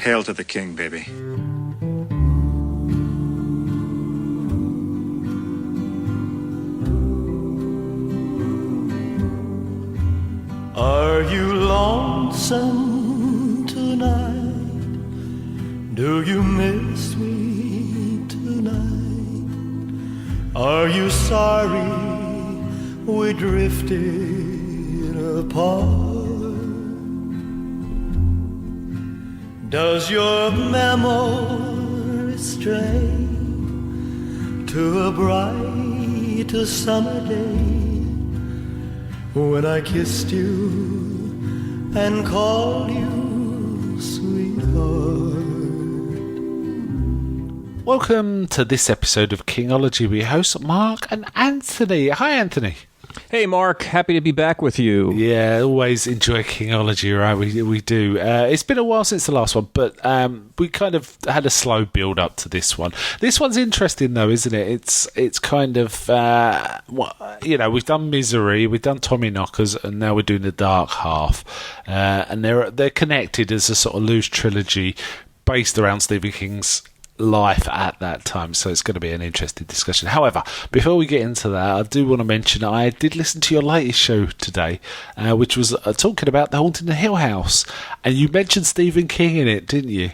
Hail to the king, baby. Are you lonesome tonight? Do you miss me tonight? Are you sorry we drifted apart? Does your memory stray to a bright summer day when I kissed you and called you sweetheart? Welcome to this episode of Kingology. We host Mark and Anthony. Hi, Anthony. Hey, Mark. Happy to be back with you. Yeah, always enjoy Kingology, right? We do. It's been a while since the last one, but we kind of had a slow build up to this one. This one's interesting, though, isn't it? It's kind of, we've done Misery, we've done Tommy Knockers, and now we're doing the Dark Half. And they're connected as a sort of loose trilogy based around Stephen King's life at that time, so it's going to be an interesting discussion. However, before we get into that, I do want to mention I did listen to your latest show today, which was talking about The Haunting of Hill House, and you mentioned Stephen King in it, didn't you?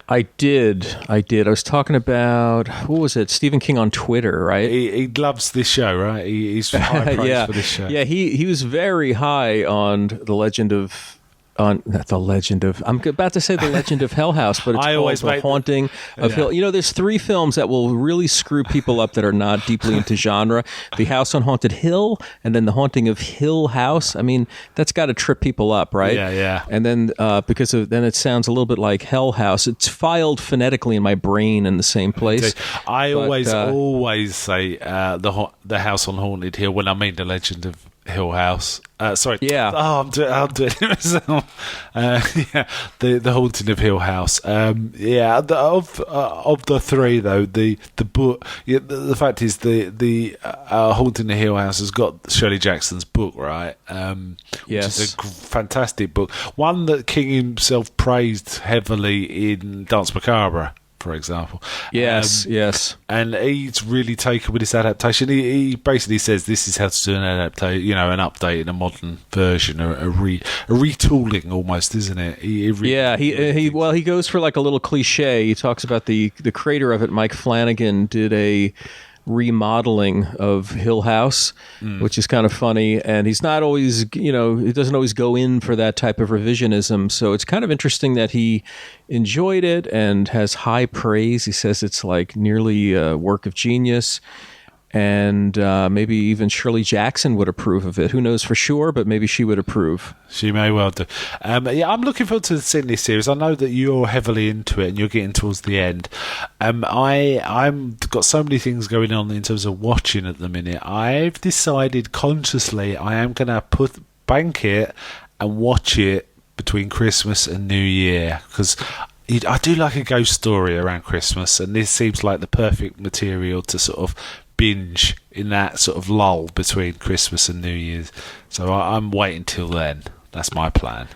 I did. I was talking about, what was it, Stephen King on Twitter, right? He loves this show, right? He's high praise for this show. Yeah, he was very high on The Legend of... I'm about to say The Legend of Hell House, but it's called The Haunting of Hill. You know, there's three films that will really screw people up that are not deeply into genre. The House on Haunted Hill, and then The Haunting of Hill House. I mean, that's got to trip people up, right? Yeah. And then then it sounds a little bit like Hell House. It's filed phonetically in my brain in the same place. I always say the House on Haunted Hill when I mean The Legend of Hill House. Sorry. Yeah. Oh, I'm doing it myself. The Haunting of Hill House. Of the three though, the book. Yeah, the fact is the Haunting of Hill House has got Shirley Jackson's book, right? Yes. Which is a fantastic book. One that King himself praised heavily in Danse Macabre, for example. Yes. And he's really taken with this adaptation. He basically says this is how to do an adaptation, an update in a modern version, a retooling almost, isn't it? He goes for like a little cliche. He talks about the creator of it, Mike Flanagan, did a remodeling of Hill House, which is kind of funny, and he's not always, he doesn't always go in for that type of revisionism, so it's kind of interesting that he enjoyed it and has high praise. He says it's like nearly a work of genius, and maybe even Shirley Jackson would approve of it. Who knows for sure, but maybe she would approve. She may well do. I'm looking forward to seeing this series. I know that you're heavily into it and you're getting towards the end. I'm got so many things going on in terms of watching at the minute. I've decided consciously I am going to bank it and watch it between Christmas and New Year, because I do like a ghost story around Christmas, and this seems like the perfect material to sort of binge in that sort of lull between Christmas and New Year's. So I'm waiting till then. That's my plan.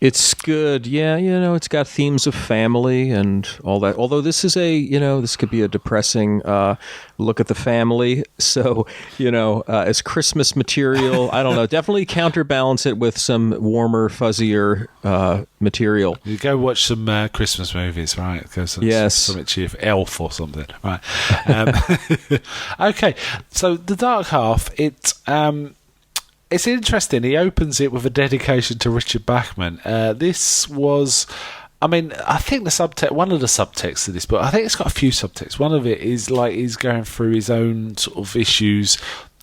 It's good. Yeah, it's got themes of family and all that. Although this is this could be a depressing look at the family. So, as Christmas material, I don't know, definitely counterbalance it with some warmer, fuzzier material. You go watch some Christmas movies, right? Something cheerful, Elf or something, right? Okay, so The Dark Half, it's interesting. He opens it with a dedication to Richard Bachman. This was, I think one of the subtexts of this book, I think it's got a few subtexts. One of it is like he's going through his own sort of issues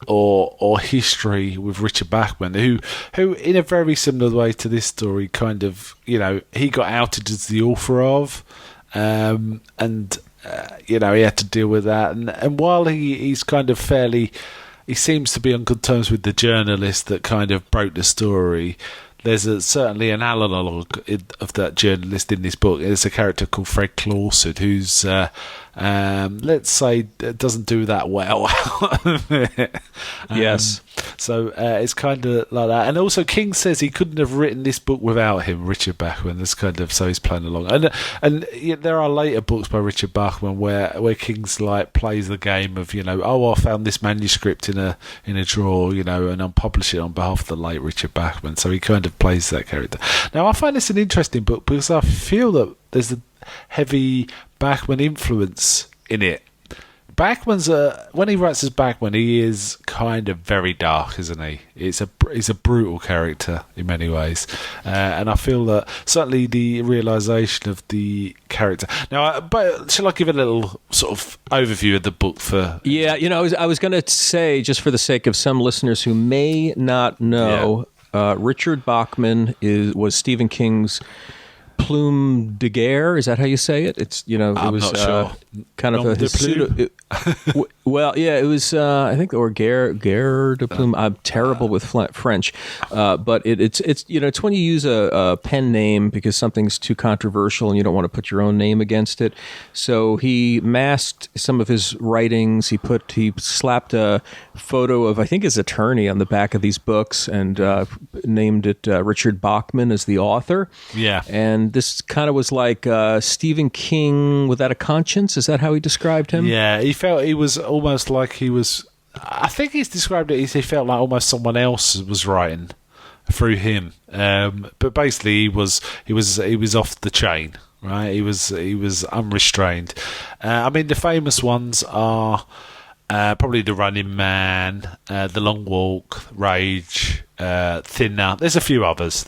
or history with Richard Bachman, who in a very similar way to this story, kind of, he got outed as the author of, and he had to deal with that. And while he's kind of he seems to be on good terms with the journalist that kind of broke the story, there's certainly an analogue of that journalist in this book. There's a character called Fred Clawson who's, let's say, doesn't do that well. Yes. So it's kind of like that. And also, King says he couldn't have written this book without him, Richard Bachman. That's kind of so he's playing along. And there are later books by Richard Bachman where King's like plays the game of I found this manuscript in a drawer, and I'm publishing it on behalf of the late Richard Bachman. So he kind of plays that character. Now I find this an interesting book because I feel that there's a heavy Bachman influence in it. Bachman's when he writes as Bachman, he is kind of very dark, isn't he? He's a brutal character in many ways, and I feel that certainly the realisation of the character. Now, but shall I give a little sort of overview of the book for? Yeah, I was going to say, just for the sake of some listeners who may not know, Richard Bachman was Stephen King's plume de guerre. Is that how you say it? It's it I'm was not sure. Kind of a pseudo. Well, yeah, it was. I think or guerre de plume. I'm terrible with French, but it's when you use a pen name because something's too controversial and you don't want to put your own name against it. So he masked some of his writings. He slapped a photo of I think his attorney on the back of these books and named it Richard Bachman as the author. Yeah, and this kind of was like Stephen King without a conscience. Is that how he described him? Yeah, he felt he was almost like he was. I think he's described it as he felt like almost someone else was writing through him. But basically, he was off the chain, right? He was unrestrained. I mean, the famous ones are probably The Running Man, The Long Walk, Rage, Thinner. There's a few others.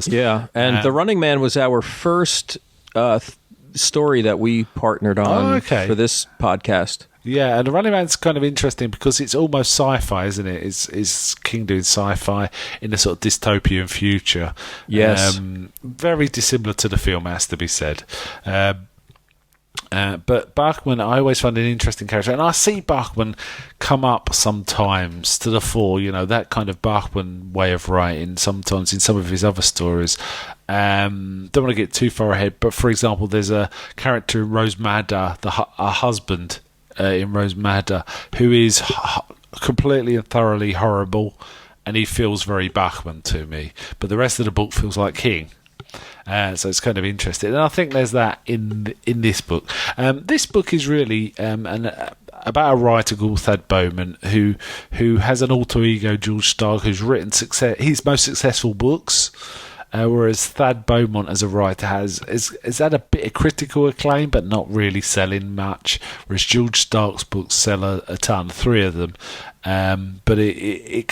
Yeah, and The Running Man was our first story that we partnered on for this podcast. Yeah, and The Running Man's kind of interesting because it's almost sci-fi, isn't it? It's King doing sci-fi in a sort of dystopian future. Yes. Very dissimilar to the film, has to be said. But Bachman, I always find an interesting character, and I see Bachman come up sometimes to the fore. That kind of Bachman way of writing. Sometimes in some of his other stories. Don't want to get too far ahead, but for example, there's a character in Rose Madder, a husband in Rose Madder, who is completely and thoroughly horrible, and he feels very Bachman to me. But the rest of the book feels like King. So it's kind of interesting, and I think there's that in this book. This book is really about a writer called Thad Beaumont who has an alter ego, George Stark, who's written his most successful books. Whereas Thad Beaumont as a writer has had a bit of critical acclaim, but not really selling much. Whereas George Stark's books sell a ton, 3 of them. But he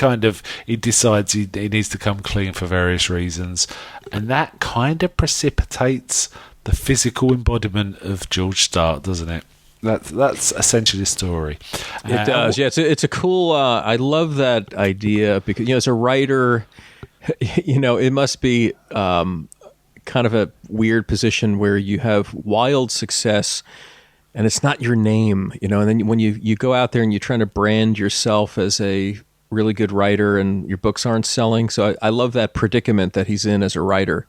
decides he needs to come clean for various reasons, and that kind of precipitates the physical embodiment of George Stark, doesn't it? That's essentially the story. It does. Yeah, it's a cool. I love that idea because as a writer. It must be kind of a weird position where you have wild success and it's not your name, and then when you go out there and you're trying to brand yourself as a really good writer and your books aren't selling. So I love that predicament that he's in as a writer.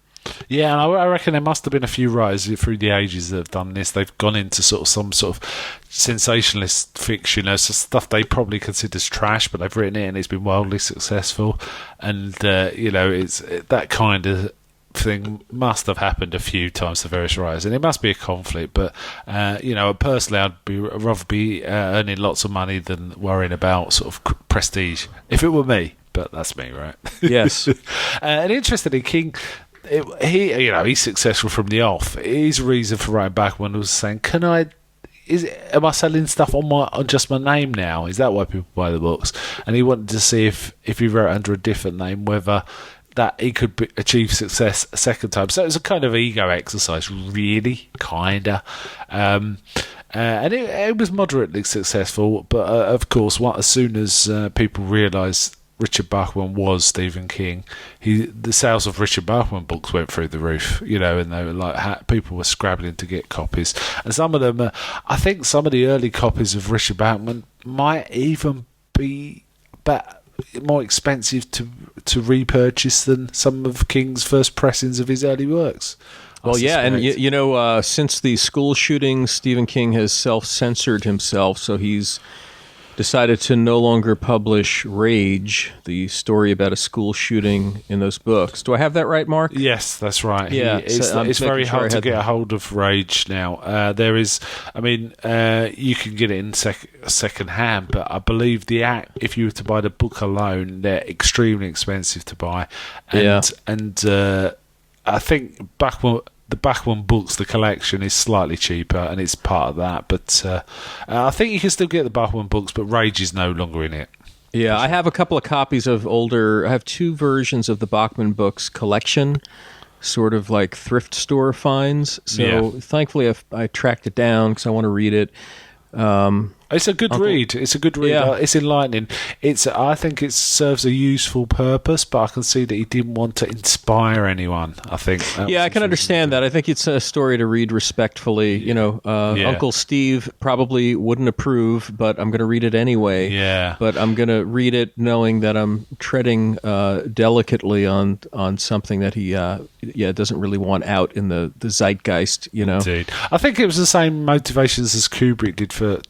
Yeah, and I reckon there must have been a few writers through the ages that have done this. They've gone into some sort of sensationalist fiction, so stuff they probably consider as trash, but they've written it and it's been wildly successful. And it's that kind of thing must have happened a few times to various writers, and it must be a conflict. But personally, I'd rather be earning lots of money than worrying about sort of prestige. If it were me, but that's me, right? Yes. And interestingly, King. He's successful from the off. His reason for writing Bachman was saying, am I selling stuff on just my name now? Is that why people buy the books? And he wanted to see if he wrote under a different name, whether that he could achieve success a second time. So it was a kind of ego exercise, really, kinda. And it was moderately successful, but of course, as soon as people realised Richard Bachman was Stephen King, the sales of Richard Bachman books went through the roof, and they were like, people were scrabbling to get copies. And some of them, I think some of the early copies of Richard Bachman might even be more expensive to repurchase than some of King's first pressings of his early works. Well, yeah, and since the school shooting, Stephen King has self-censored himself, so he's decided to no longer publish Rage, the story about a school shooting, in those books. Do I have that right, Mark? Yes, that's right. Yeah, It's very hard to get a hold of Rage now. There is, I mean, you can get it in second hand, but I believe if you were to buy the book alone, they're extremely expensive to buy. And I think the Bachman books, the collection, is slightly cheaper, and it's part of that. But I think you can still get the Bachman books, but Rage is no longer in it. Yeah, I have a couple of copies of I have 2 versions of the Bachman books collection, sort of like thrift store finds. So thankfully I tracked it down because I want to read it. It's a good read. It's a good read. Yeah. It's enlightening. I think it serves a useful purpose, but I can see that he didn't want to inspire anyone. I think. I can understand that. I think it's a story to read respectfully. Uncle Steve probably wouldn't approve, but I'm going to read it anyway. Yeah. But I'm going to read it knowing that I'm treading delicately on something that he doesn't really want out in the zeitgeist. Indeed. I think it was the same motivations as Kubrick did for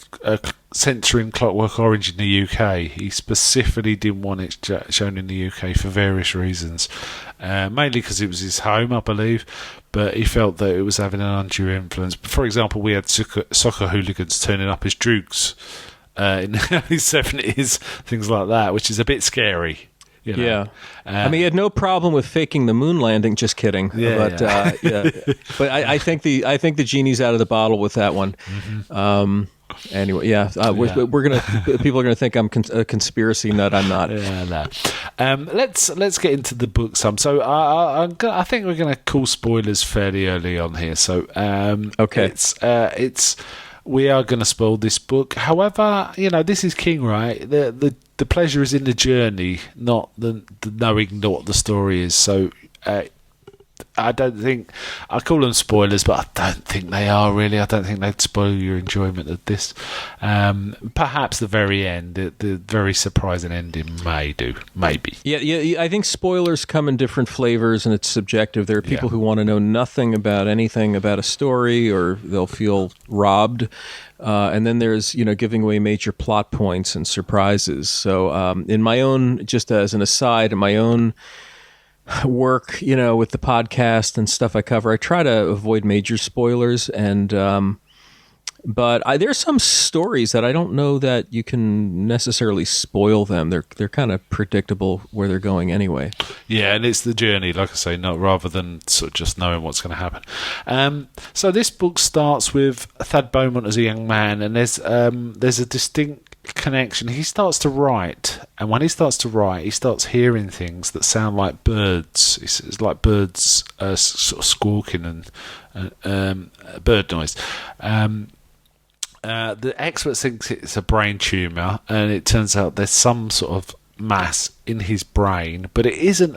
censoring Clockwork Orange in the UK. He specifically didn't want it shown in the UK for various reasons, mainly because it was his home, I believe, but he felt that it was having an undue influence. For example, we had soccer hooligans turning up as droogs in the early 70s, things like that, which is a bit scary. Yeah, I mean, he had no problem with faking the moon landing. Just kidding. But I think the genie's out of the bottle with that one. Mm-hmm. Anyway, people are gonna think I'm a conspiracy nut. I'm not. Yeah, no. Let's get into the book some. So I think we're gonna call spoilers fairly early on here. So okay, it's we are gonna spoil this book. However, this is King, right? The pleasure is in the journey, not the knowing what the story is. So I don't think I call them spoilers, but I don't think they are really. I don't think they'd spoil your enjoyment of this. Perhaps the very end, the very surprising ending, maybe. Yeah. I think spoilers come in different flavors, and it's subjective. There are people who want to know nothing about anything about a story, or they'll feel robbed. And then there's, giving away major plot points and surprises. So in my own, just as an aside, in my own work, with the podcast and stuff I cover, I try to avoid major spoilers. And but there's some stories that I don't know that you can necessarily spoil them. They're kind of predictable where they're going anyway. Yeah, and it's the journey, like I say, not rather than sort of just knowing what's going to happen. So this book starts with Thad Beaumont as a young man, and there's a distinct connection. He starts to write, and when he starts to write, he starts hearing things that sound like birds. It's like birds sort of squawking and bird noise. The experts think it's a brain tumour, and it turns out there's some sort of mass in his brain, but it isn't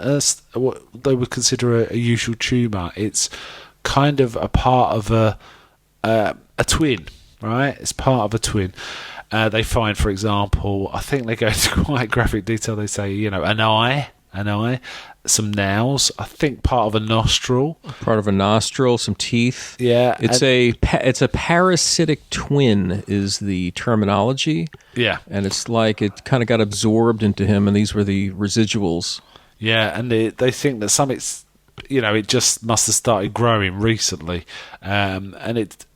what they would consider a usual tumour. It's kind of a part of a twin, right? It's part of a twin. They find, for example, I think they go into quite graphic detail. They say, an eye, some nails, I think part of a nostril. Some teeth. Yeah. It's a parasitic twin is the terminology. Yeah. And it's like it kind of got absorbed into him, and these were the residuals. Yeah, and they think that it just must have started growing recently. And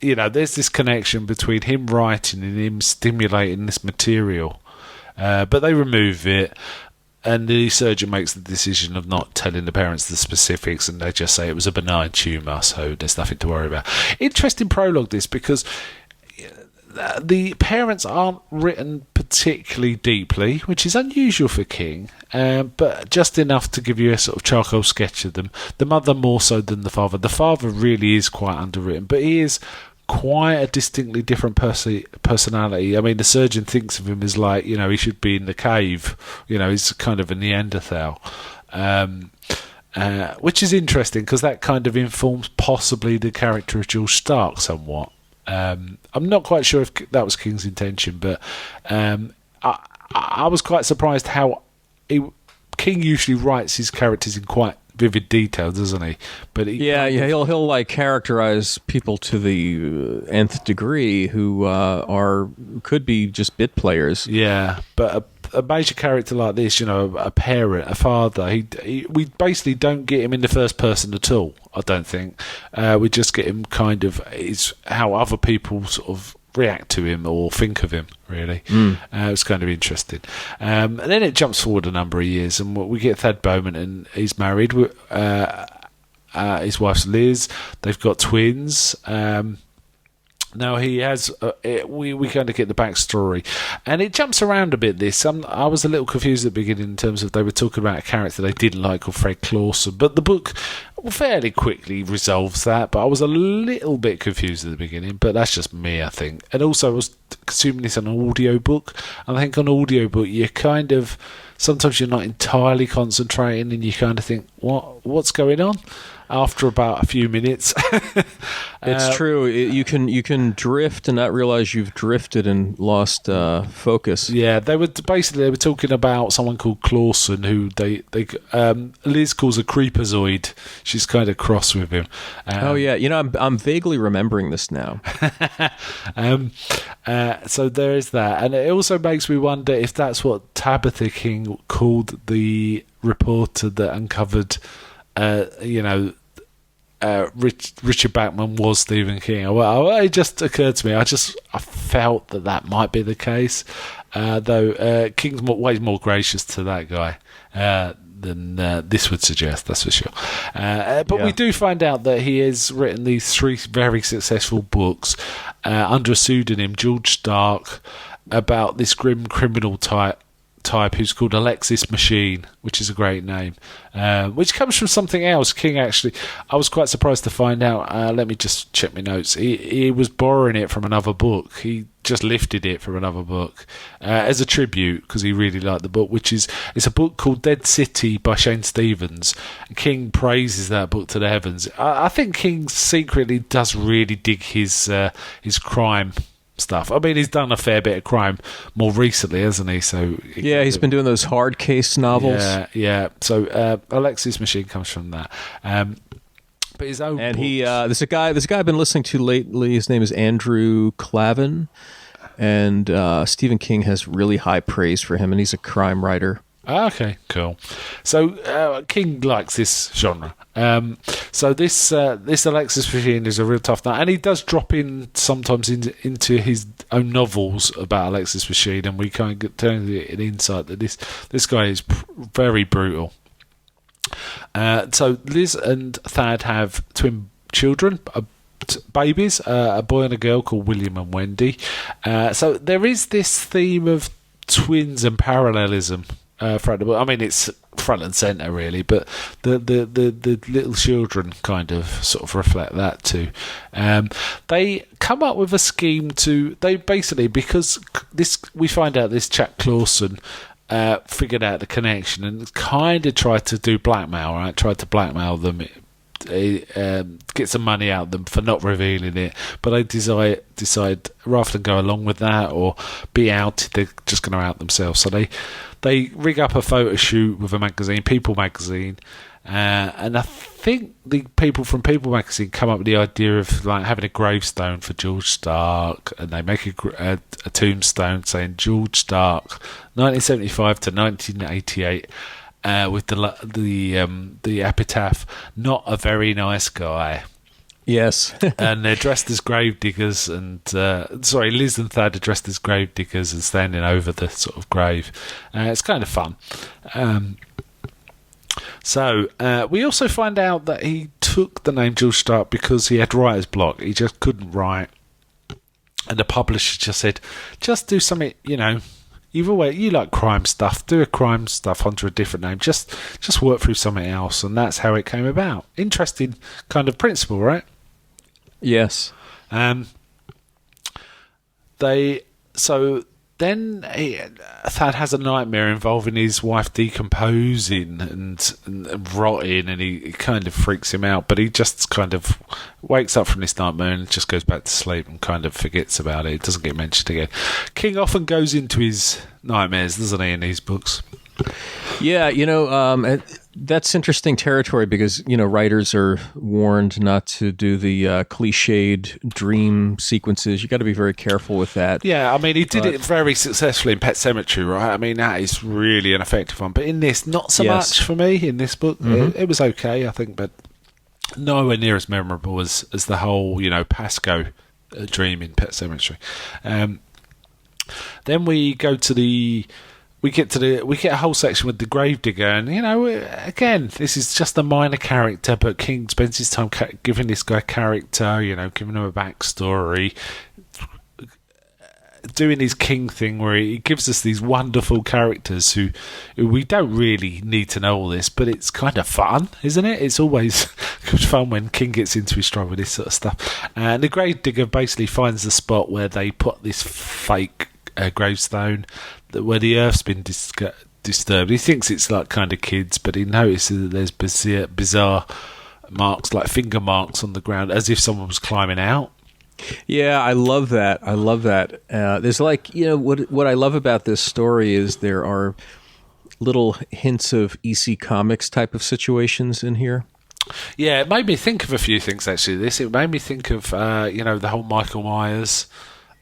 there's this connection between him writing and him stimulating this material. But they remove it. And the surgeon makes the decision of not telling the parents the specifics, and they just say it was a benign tumour, so there's nothing to worry about. Interesting prologue, this, because the parents aren't written particularly deeply, which is unusual for King, but just enough to give you a sort of charcoal sketch of them. The mother more so than the father. The father really is quite underwritten, but he is quite a distinctly different personality. I mean, the surgeon thinks of him as like, he should be in the cave. He's kind of a Neanderthal, which is interesting because that kind of informs possibly the character of George Stark somewhat. I'm not quite sure if that was King's intention, but I was quite surprised how King usually writes his characters in quite vivid detail, doesn't he? But he'll like characterize people to the nth degree who could be just bit players. Yeah, but a major character like this, a parent, a father, we basically don't get him in the first person at all. I don't think we just get him kind of is how other people sort of react to him or think of him, really. It's kind of interesting. And then it jumps forward a number of years, and we get Thad Bowman, and he's married. His wife's Liz. They've got twins. Now he has. We kind of get the backstory, and it jumps around a bit. I was a little confused at the beginning in terms of they were talking about a character they didn't like called Fred Clawson, but the book fairly quickly resolves that. But I was a little bit confused at the beginning, but that's just me, I think. And also, I was assuming it's an audio book. I think on audio book you kind of sometimes you're not entirely concentrating, and you kind of think, what's going on? After about a few minutes. It's true. You can drift and not realize you've drifted and lost focus. Yeah, they were talking about someone called Clawson, who Liz calls a creepazoid. She's kind of cross with him. Oh yeah, I'm vaguely remembering this now. So there is that, and it also makes me wonder if that's what Tabitha King called the reporter that uncovered. Richard Bachman was Stephen King. It just occurred to me. I felt that might be the case, though King's way more gracious to that guy than this would suggest. That's for sure. But we do find out that he has written these 3 very successful books under a pseudonym, George Stark, about this grim criminal type who's called Alexis Machine, which is a great name, which comes from something else. King actually, I was quite surprised to find out. Let me just check my notes. He was borrowing it from another book. He just lifted it from another book as a tribute because he really liked the book, it's a book called Dead City by Shane Stevens. King praises that book to the heavens. I think King secretly does really dig his crime stuff. I mean, he's done a fair bit of crime more recently, hasn't he? So he's been doing those hard case novels. Yeah. So Alexis Machine comes from that. But his own and books. There's a guy I've been listening to lately. His name is Andrew Clavin, and Stephen King has really high praise for him, and he's a crime writer. Okay, cool. So King likes this genre. So this Alexis Machine is a real tough nut, and he does drop in sometimes into his own novels about Alexis Machine, and we kind of get an insight that this guy is very brutal. So Liz and Thad have twin children, babies, a boy and a girl called William and Wendy. So there is this theme of twins and parallelism. I mean, it's front and centre really, but the little children kind of sort of reflect that too. They come up with a scheme because we find out this chap Clawson figured out the connection and kind of tried to do blackmail, right? Tried to blackmail them. Get some money out of them for not revealing it, but they decide rather than go along with that or be out, they're just going to out themselves. So they rig up a photo shoot with a magazine, People magazine, and I think the people from People magazine come up with the idea of like having a gravestone for George Stark, and they make a tombstone saying George Stark, 1975 to 1988. With the epitaph, not a very nice guy. Yes. And they're dressed as gravediggers, and Liz and Thad are dressed as gravediggers and standing over the sort of grave. It's kind of fun. So we also find out that he took the name George Stark because he had writer's block. He just couldn't write, and the publisher just said, "Just do something, Either way, you like crime stuff. Do a crime stuff under a different name. Just work through something else," and that's how it came about. Interesting kind of principle, right? Yes. Then Thad has a nightmare involving his wife decomposing and rotting, and he kind of freaks him out. But he just kind of wakes up from this nightmare and just goes back to sleep and kind of forgets about it. It doesn't get mentioned again. King often goes into his nightmares, doesn't he, in these books? Yeah, that's interesting territory because, writers are warned not to do the cliched dream sequences. You got to be very careful with that. Yeah, I mean, he did it very successfully in Pet Sematary, right? I mean, that is really an effective one. But in this, not so much for me. In this book, it was okay, I think, but nowhere near as memorable as the whole, Pasco dream in Pet Sematary. Then we go to we get a whole section with the Gravedigger, and again, this is just a minor character, but King spends his time giving this guy character, giving him a backstory, doing his King thing where he gives us these wonderful characters who we don't really need to know all this, but it's kind of fun, isn't it? It's always good fun when King gets into his stride with this sort of stuff. And the Gravedigger basically finds the spot where they put this fake gravestone where the earth's been disturbed. He thinks it's like kind of kids, but he notices that there's bizarre marks, like finger marks on the ground, as if someone was climbing out. Yeah, I love that. There's what I love about this story is there are little hints of EC Comics type of situations in here. Yeah, it made me think of a few things actually. It made me think of the whole Michael Myers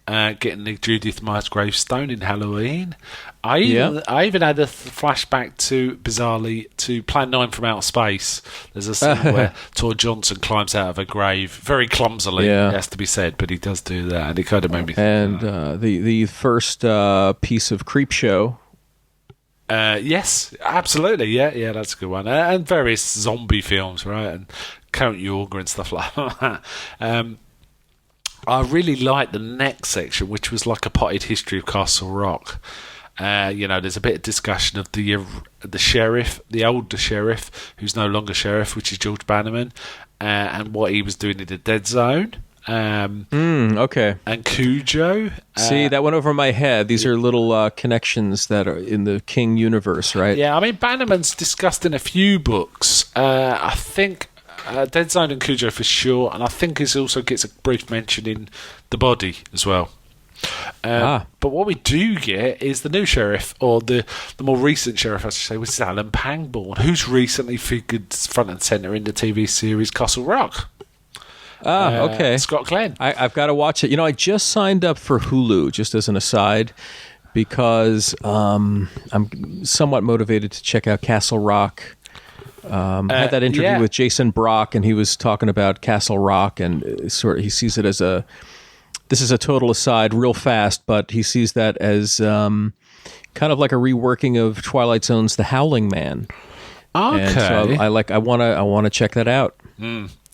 getting the Judith Myers gravestone in Halloween. I even had a flashback bizarrely to Plan 9 from Outer Space. There's a scene where Tor Johnson climbs out of a grave very clumsily, it has to be said, but he does do that, and it kind of made me think. And the first piece of Creepshow. Yes, absolutely. Yeah, that's a good one. And various zombie films, right? And Count Yorga and stuff like that. I really liked the next section, which was like a potted history of Castle Rock. There's a bit of discussion of the sheriff, the older sheriff, who's no longer sheriff, which is George Bannerman, and what he was doing in the Dead Zone. Okay. And Cujo. See, that went over my head. These are little connections that are in the King universe, right? Yeah, I mean, Bannerman's discussed in a few books. I think Dead Zone and Cujo for sure, and I think he also gets a brief mention in The Body as well. But what we do get is the new sheriff, or the more recent sheriff, I should say, which is Alan Pangborn, who's recently figured front and centre in the TV series Castle Rock. Okay. Scott Glenn. I've got to watch it. I just signed up for Hulu, just as an aside, because I'm somewhat motivated to check out Castle Rock. I had that interview with Jason Brock, and he was talking about Castle Rock, and he sees it as this is a total aside real fast, but he sees that as kind of like a reworking of Twilight Zone's The Howling Man. Okay. And so I want to check that out.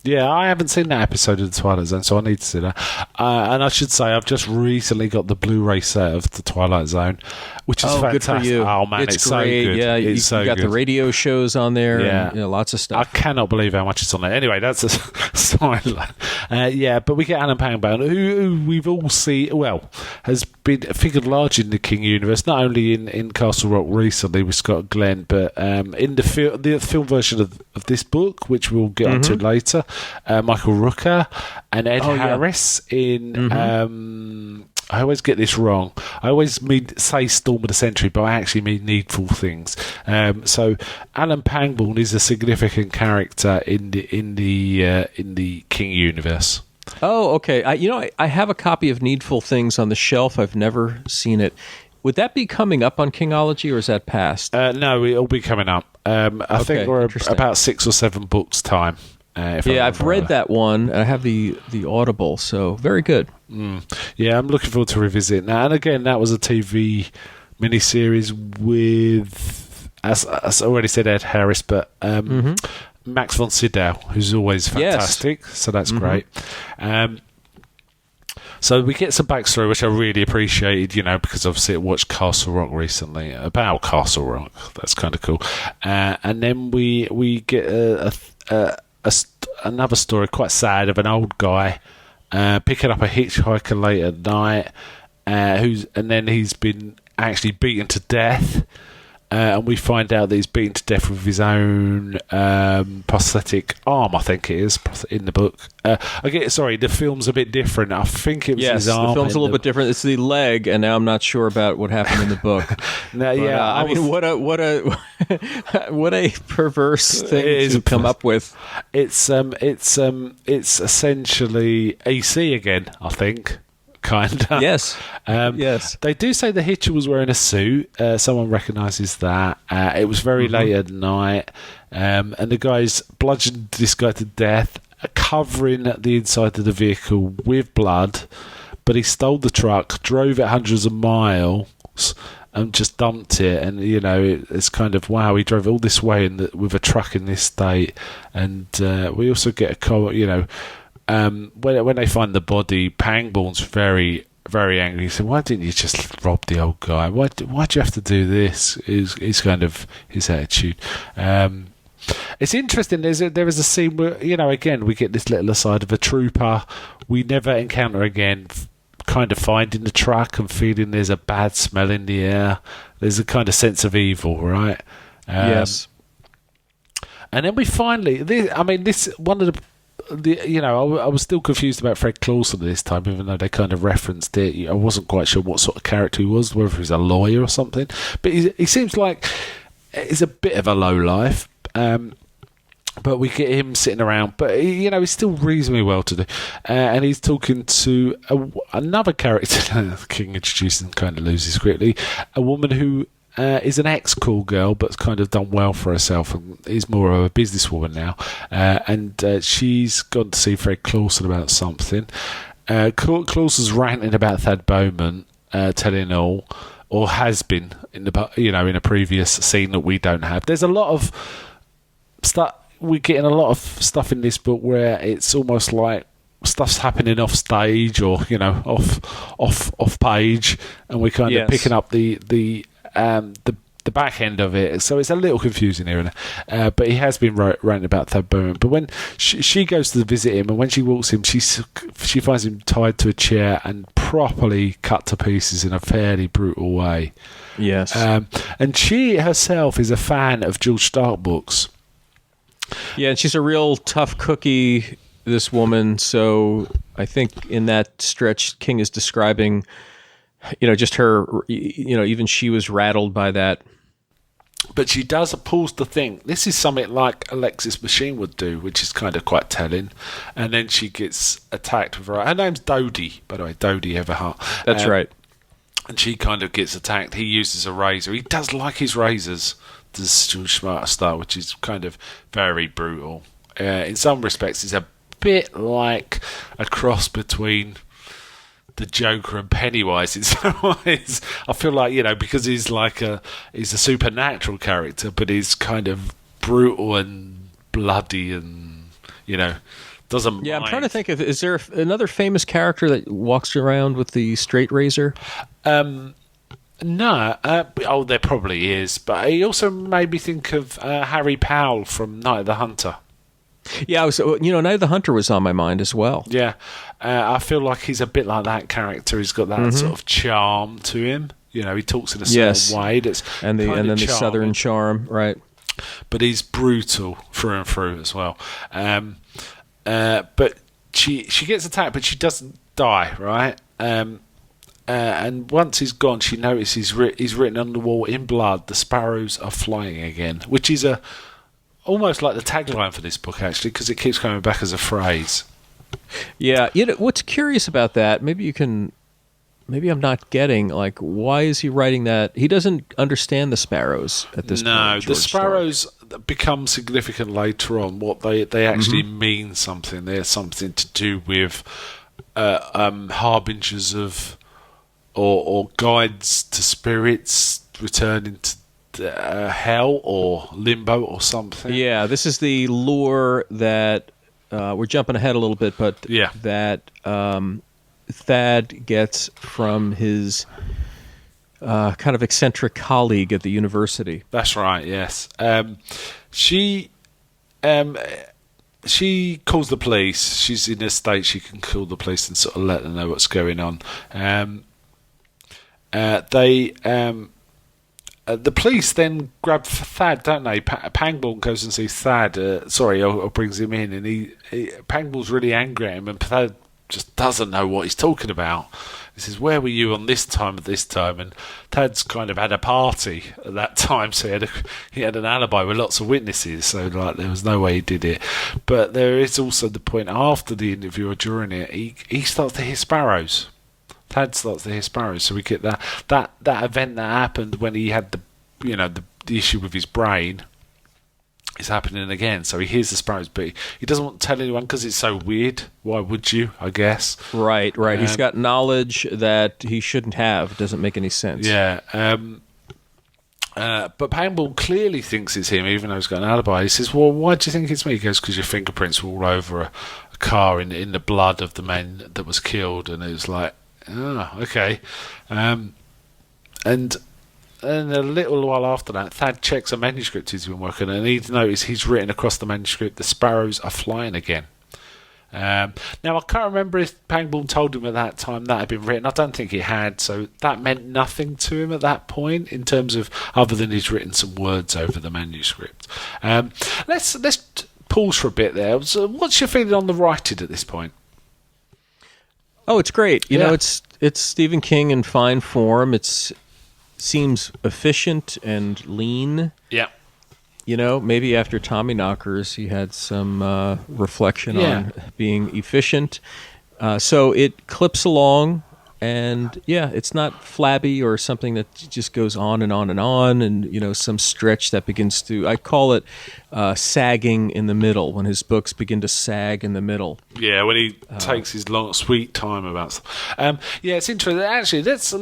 Yeah, I haven't seen that episode of The Twilight Zone, so I need to see that. And I should say, I've just recently got the Blu-ray set of The Twilight Zone, which is fantastic. Good for you. Oh, man, it's so great. good. Yeah, you got the radio shows on there, and lots of stuff. I cannot believe how much it's on there. Anyway, that's a storyline. But we get Alan Pangborn, who we've all seen, has been figured large in the King universe, not only in Castle Rock recently with Scott Glenn, but in the film version of this book, which we'll get onto later. Michael Rooker and Ed Harris in I always get this wrong. I always say Storm of the Century, but I actually mean Needful Things. So Alan Pangborn is a significant character in the King universe. Oh, okay. I have a copy of Needful Things on the shelf. I've never seen it. Would that be coming up on Kingology, or is that past? No, it'll be coming up. I think we're about 6 or 7 books time. I've read that one. I have the Audible, so very good. Yeah, I'm looking forward to revisiting that. And again, that was a TV miniseries with, as I already said, Ed Harris, but Max von Sydow, who's always fantastic. Yes. So that's great. So we get some backstory, which I really appreciated, because obviously I watched Castle Rock recently, about Castle Rock. That's kind of cool. And then we get another story, quite sad, of an old guy picking up a hitchhiker late at night, and then he's been actually beaten to death, and we find out that he's beaten to death with his own prosthetic arm, I think it is, in the book. The film's a bit different. I think it was his arm. The film's a little bit different. It's the leg, and now I'm not sure about what happened in the book. What a perverse thing to come up with. It's essentially AC again, I think. Kind of. Yes. Yes. They do say the Hitcher was wearing a suit. Someone recognises that. It was very late at night. And the guys bludgeoned this guy to death, covering the inside of the vehicle with blood. But he stole the truck, drove it hundreds of miles, and just dumped it. And, it's kind of, wow, he drove all this way with a truck in this state. And we also get a call, when they find the body, Pangborn's very, very angry. He said, "Why didn't you just rob the old guy? Why'd you have to do this?" Is kind of his attitude. It's interesting. There is a scene where again we get this little aside of a trooper we never encounter again, kind of finding the truck and feeling there's a bad smell in the air. There's a kind of sense of evil, right? Yes. And then we finally, this one of the. I was still confused about Fred Clawson this time, even though they kind of referenced it. I wasn't quite sure what sort of character he was, whether he was a lawyer or something. But he seems like he's a bit of a lowlife. But we get him sitting around. But, he's still reasonably well-to-do. And he's talking to another character. King introduces and kind of loses quickly. A woman who is an ex-cool girl, but's kind of done well for herself and is more of a businesswoman now. And she's gone to see Fred Clawson about something. Clawson's ranting about Thad Bowman, telling all, or has been in a previous scene that we don't have. There's a lot of stuff. We're getting a lot of stuff in this book where it's almost like stuff's happening off stage or off page, and we're kind of picking up the back end of it, so it's a little confusing here. But he has been ranting about Thad Bowman. But when she goes to visit him, and when she walks him, she finds him tied to a chair and properly cut to pieces in a fairly brutal way. Yes. And she herself is a fan of George Stark books. Yeah, and she's a real tough cookie, this woman. So I think in that stretch, King is describing, just her, even she was rattled by that. But she does pause to think. This is something like Alexis Machine would do, which is kind of quite telling. And then she gets attacked with her name's Dodie, by the way, Dodie Everhart. That's right. And she kind of gets attacked. He uses a razor. He does like his razors, the Smart style, which is kind of very brutal. In some respects, it's a bit like a cross between the Joker and Pennywise in some ways. I feel like, because he's a supernatural character, but he's kind of brutal and bloody and, doesn't mind. I'm trying to think is there another famous character that walks around with the straight razor? No. There probably is, but he also made me think of Harry Powell from Night of the Hunter. Yeah, Night of the Hunter was on my mind as well. Yeah, I feel like he's a bit like that character. He's got that sort of charm to him. He talks in a certain way. And then the southern charm, right? But he's brutal through and through as well. But she gets attacked, but she doesn't die, right? And once he's gone, she notices he's written on the wall in blood, "The sparrows are flying again," which is almost like the tagline for this book, actually, because it keeps coming back as a phrase. Yeah, what's curious about that, maybe I'm not getting, why is he writing that? He doesn't understand the sparrows at this point. No, the sparrows become significant later on. What they actually mean something. They're something to do with harbingers of, or guides to spirits returning to hell or limbo or something. Yeah, this is the lure that we're jumping ahead a little bit, but that Thad gets from his kind of eccentric colleague at the university. That's right. Yes, she calls the police. She's in a state she can call the police and sort of let them know what's going on. the police then grab Thad, don't they? Pangborn goes and sees Thad, or brings him in, and Pangborn's really angry at him, and Thad just doesn't know what he's talking about. He says, "Where were you on this time at this time?" And Thad's kind of had a party at that time, so he had an alibi with lots of witnesses, so like there was no way he did it. But there is also the point after the interview or during it, he starts to hear sparrows. Thad starts to hear sparrows, so we get that event that happened when he had the issue with his brain is happening again. So he hears the sparrows, but he doesn't want to tell anyone because it's so weird. Why would you? I guess. Right. He's got knowledge that he shouldn't have. It doesn't make any sense. Yeah. But Pangborn clearly thinks it's him, even though he's got an alibi. He says, "Well, why do you think it's me?" He goes, "Because your fingerprints were all over a car in the blood of the man that was killed." And it was like, oh, okay. And a little while after that, Thad checks a manuscript he's been working on, and he's noticed he's written across the manuscript, "The sparrows are flying again." Now, I can't remember if Pangborn told him at that time that had been written. I don't think he had, so that meant nothing to him at that point in terms of other than he's written some words over the manuscript. Let's pause for a bit there. So what's your feeling on the writing at this point? Oh, it's great. You know, it's Stephen King in fine form. It seems efficient and lean. Yeah. You know, maybe after Tommyknockers, he had some reflection on being efficient. So it clips along, and it's not flabby or something that just goes on and on and on, and some stretch that begins to. I call it sagging in the middle, when his books begin to sag in the middle. Yeah, when he takes his long, sweet time about stuff. It's interesting. Actually, let's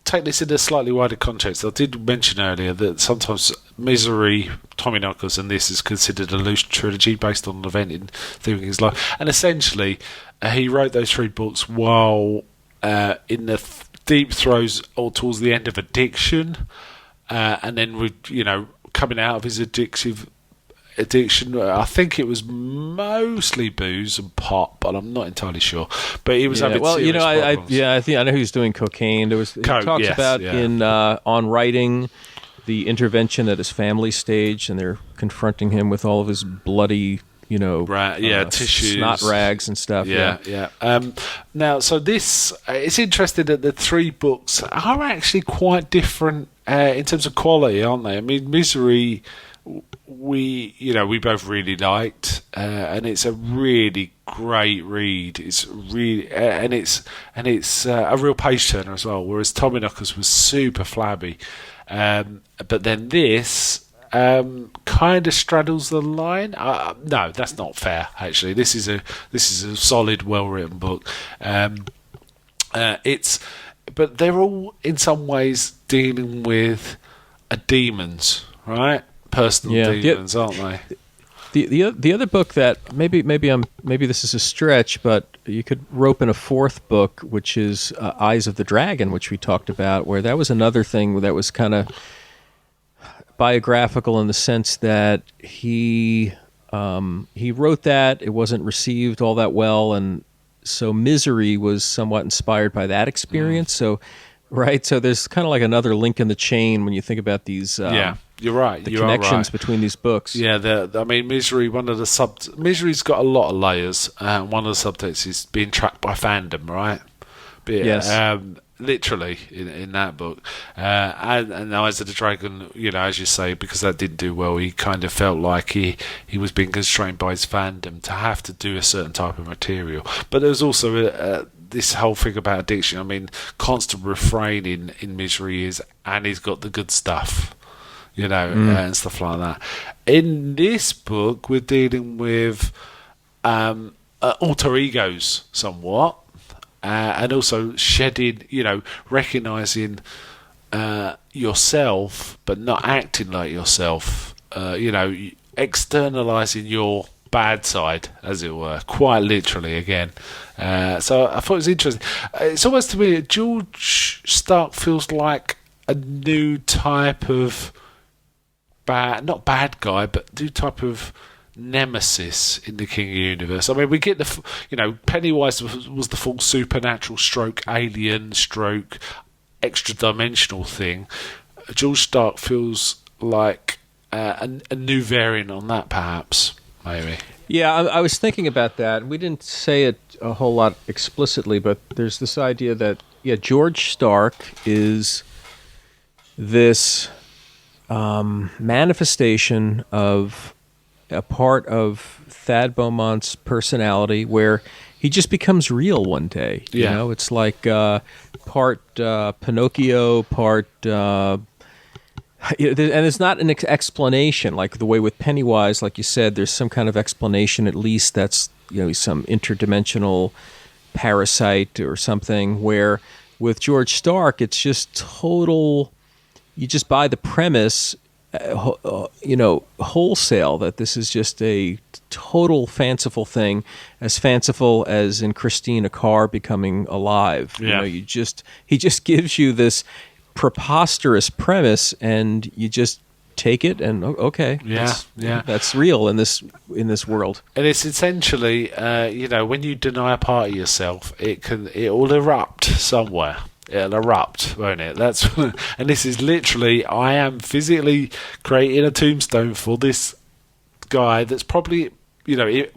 take this in a slightly wider context. I did mention earlier that sometimes Misery, Tommyknockers, and this is considered a loose trilogy based on an event in Stephen King's life. And essentially, he wrote those 3 books while in the deep throes or towards the end of addiction, and then coming out of his addiction. I think it was mostly booze and pot, but I'm not entirely sure. But he was having serious problems. I think I know who's doing cocaine. He talks about in on writing the intervention at his family stage, and they're confronting him with all of his bloody, tissues, snot rags and stuff. Now, so this it's interesting that the 3 books are actually quite different in terms of quality, aren't they? I mean, Misery, we both really liked, and it's a really great read. It's really and it's a real page turner as well. Whereas Tommyknockers was super flabby, but then this kind of straddles the line. No, that's not fair. Actually, this is a solid, well written book. But they're all in some ways dealing with demons, right? Personal demons, aren't they? The other book that maybe this is a stretch, but you could rope in a 4th book, which is Eyes of the Dragon, which we talked about, where that was another thing that was kind of biographical in the sense that he wrote that, it wasn't received all that well, and so Misery was somewhat inspired by that experience. So there's kind of like another link in the chain when you think about these. You're right. The connections between these books. Yeah, Misery. Misery's got a lot of layers. One of the subtexts is being tracked by fandom, right? Yes. Literally in that book, and Eyes of the Dragon, as you say, because that didn't do well, he kind of felt like he was being constrained by his fandom to have to do a certain type of material. But there was also this whole thing about addiction. I mean, constant refrain in Misery is, and he's got the good stuff, and stuff like that. In this book, we're dealing with alter egos somewhat. And also shedding, recognising yourself, but not acting like yourself. Externalising your bad side, as it were, quite literally again. So I thought it was interesting. It's almost to me, George Stark feels like a new type of not bad guy, but new type of nemesis in the King universe. I mean, we get Pennywise was the full supernatural stroke alien stroke extra dimensional thing. George Stark feels like a new variant on that, perhaps, maybe. Yeah, I was thinking about that. We didn't say it a whole lot explicitly, but there's this idea that, George Stark is this manifestation of a part of Thad Beaumont's personality where he just becomes real one day. Yeah. You know, it's like part Pinocchio, part... and it's not an explanation like the way with Pennywise, like you said, there's some kind of explanation, at least that's, some interdimensional parasite or something, where with George Stark, it's just total, you just buy the premise, wholesale, that this is just a total fanciful thing, as fanciful as in Christine, a car becoming alive. Yeah. He just gives you this preposterous premise, and you just take it and okay, that's real in this world. And it's essentially, when you deny a part of yourself, it will erupt somewhere. It'll erupt, won't it? And this is literally, I am physically creating a tombstone for this guy that's probably, it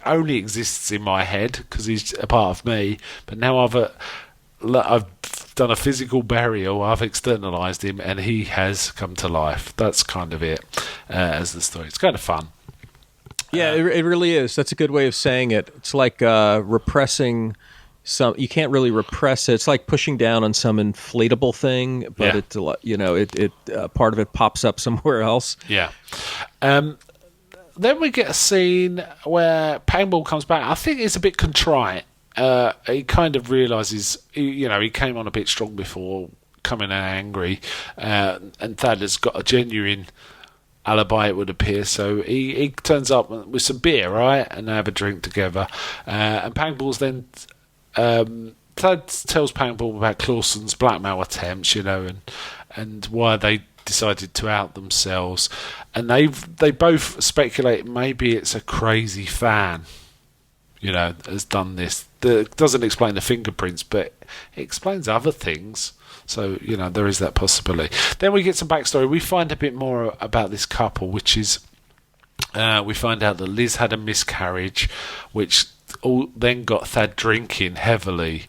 only exists in my head because he's a part of me. But now I've done a physical burial, I've externalized him, and he has come to life. That's kind of it as the story. It's kind of fun. Yeah, it really is. That's a good way of saying it. It's like repressing some. You can't really repress it. It's like pushing down on some inflatable thing, but it part of it pops up somewhere else. Yeah. Then we get a scene where Paintball comes back. I think it's a bit contrite. He kind of realises, he came on a bit strong before, coming out angry, and Thad has got a genuine alibi, it would appear. So he turns up with some beer, right, and they have a drink together. And Paintball's then Thad tells Paintball about Clawson's blackmail attempts, and why they decided to out themselves, and they both speculate maybe it's a crazy fan. Has done this. That doesn't explain the fingerprints, but it explains other things. So, there is that possibility. Then we get some backstory. We find a bit more about this couple, which is we find out that Liz had a miscarriage, which then got Thad drinking heavily.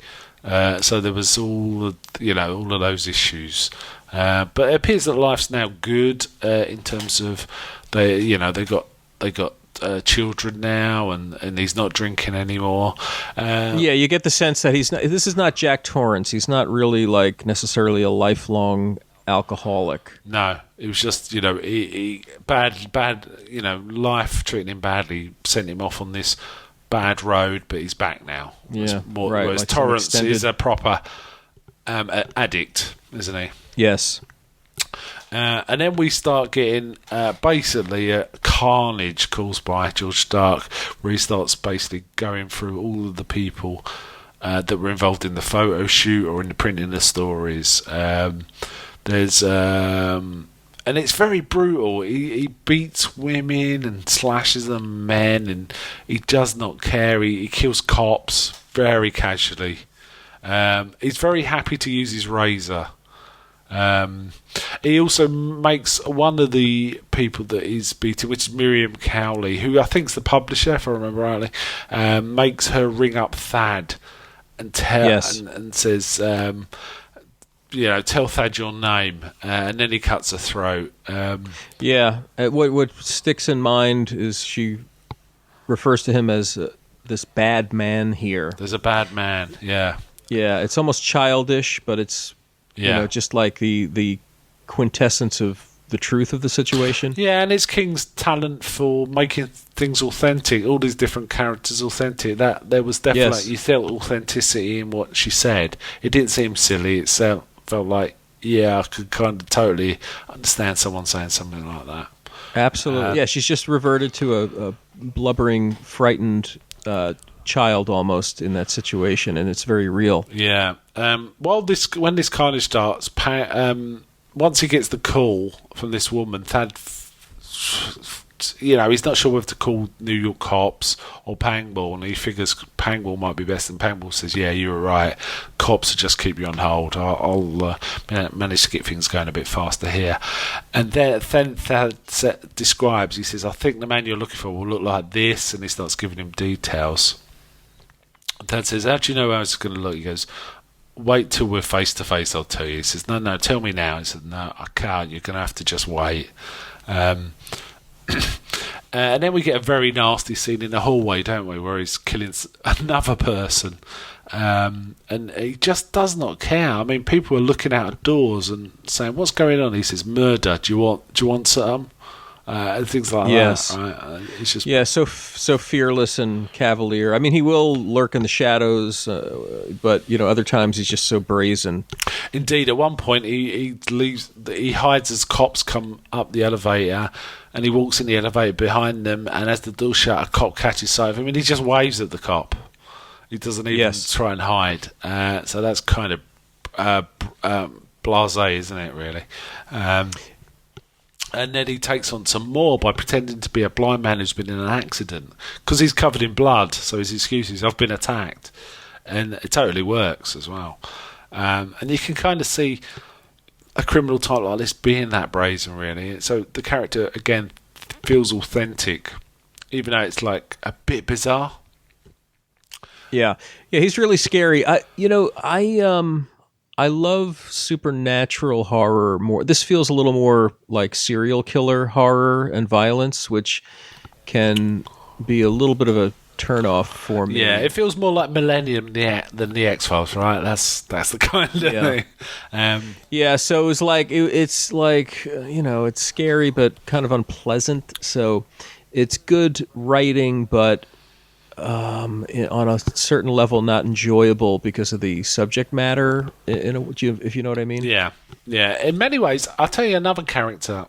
So there was all of those issues. But it appears that life's now good in terms of they got children now, and he's not drinking anymore. You get the sense that this is not Jack Torrance. He's not really necessarily a lifelong alcoholic. No, it was just he bad life treating him badly, sent him off on this bad road, but he's back now. Yeah, right. Whereas Torrance is a proper addict, isn't he? Yes. And then we start getting basically a carnage caused by George Stark, where he starts basically going through all of the people that were involved in the photo shoot or in the printing of the stories. There's and it's very brutal. He beats women and slashes them men, and he does not care. He kills cops very casually. He's very happy to use his razor. He also makes one of the people that he's beating, which is Miriam Cowley, who I think is the publisher, if I remember rightly, makes her ring up Thad and and says, tell Thad your name, and then he cuts her throat. What sticks in mind is she refers to him as this bad man here. There's a bad man, yeah. Yeah, it's almost childish, but it's just like the quintessence of the truth of the situation. Yeah, and it's King's talent for making things authentic, all these different characters authentic. That there was definitely, you felt authenticity in what she said. It didn't seem silly. It felt like, I could kind of totally understand someone saying something like that. Absolutely. She's just reverted to a blubbering, frightened child almost in that situation, and it's very real. Yeah. When this carnage starts, once he gets the call from this woman, Thad he's not sure whether to call New York cops or Pangborn. He figures Pangborn might be best, and Pangborn says, "Yeah, you were right. Cops will just keep you on hold. I'll manage to get things going a bit faster here." And then Thad describes. He says, "I think the man you're looking for will look like this," and he starts giving him details. And Thad says, "How do you know how it's going to look?" He goes, "Wait till we're face to face, I'll tell you." He says, No, tell me now." He said, "No, I can't. You're going to have to just wait." And then we get a very nasty scene in the hallway, don't we, where he's killing another person. And he just does not care. I mean, people are looking out of doors and saying, "What's going on?" He says, "Murder. Do you want some?" And things like that. Right? It's just so fearless and cavalier. I mean, he will lurk in the shadows, but other times he's just so brazen. Indeed, at one point he leaves. He hides as cops come up the elevator, and he walks in the elevator behind them. And as the door shut, a cop catches sight of him, and he just waves at the cop. He doesn't even try and hide. So that's kind of blasé, isn't it? Really. And then he takes on some more by pretending to be a blind man who's been in an accident, because he's covered in blood. So his excuse is, "I've been attacked," and it totally works as well. And you can kind of see a criminal type like this being that brazen, really. So the character again feels authentic, even though it's like a bit bizarre. Yeah, he's really scary. I love supernatural horror more. This feels a little more like serial killer horror and violence, which can be a little bit of a turnoff for me. Yeah, it feels more like Millennium than the X-Files, right? That's the kind of thing. So it's like it's scary but kind of unpleasant. So it's good writing, but on a certain level not enjoyable because of the subject matter, if you know what I mean. Yeah. In many ways, I'll tell you another character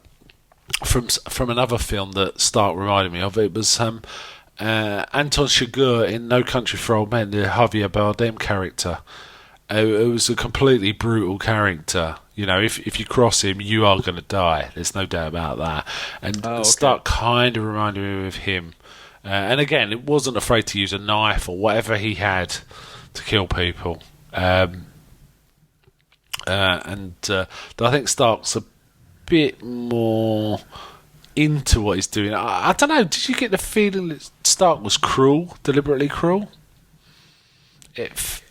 from another film that Stark reminded me of. It was Anton Chigurh in No Country for Old Men, the Javier Bardem character. It was a completely brutal character. If you cross him, you are going to die. There's no doubt about that. And Stark kind of reminded me of him. And again, it wasn't afraid to use a knife or whatever he had to kill people. I think Stark's a bit more into what he's doing. I don't know, did you get the feeling that Stark was cruel, deliberately cruel?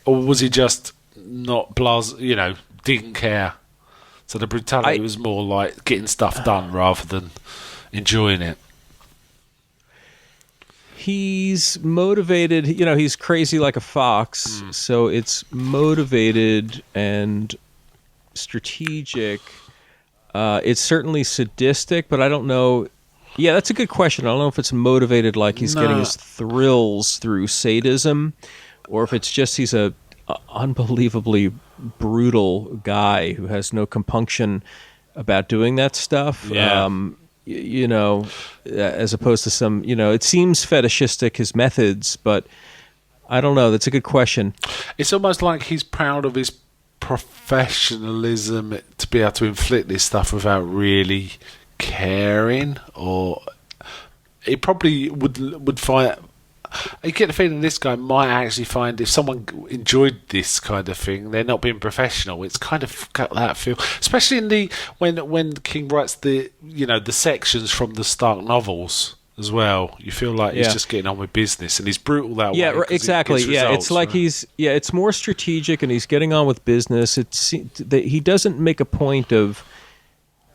Or was he just not didn't care? So the brutality was more like getting stuff done rather than enjoying it. He's motivated, he's crazy like a fox, so it's motivated and strategic. It's certainly sadistic, but I don't know. Yeah, that's a good question. I don't know if it's motivated like he's getting his thrills through sadism, or if it's just he's a unbelievably brutal guy who has no compunction about doing that stuff. Yeah. As opposed to some, it seems fetishistic, his methods, but I don't know. That's a good question. It's almost like he's proud of his professionalism to be able to inflict this stuff without really caring, or he probably would find. You get the feeling this guy might actually find if someone enjoyed this kind of thing, they're not being professional. It's kind of got that feel, especially in when King writes the sections from the Stark novels as well. You feel like he's just getting on with business, and he's brutal that way. Yeah, exactly. Results, it's like it's more strategic, and he's getting on with business. He doesn't make a point of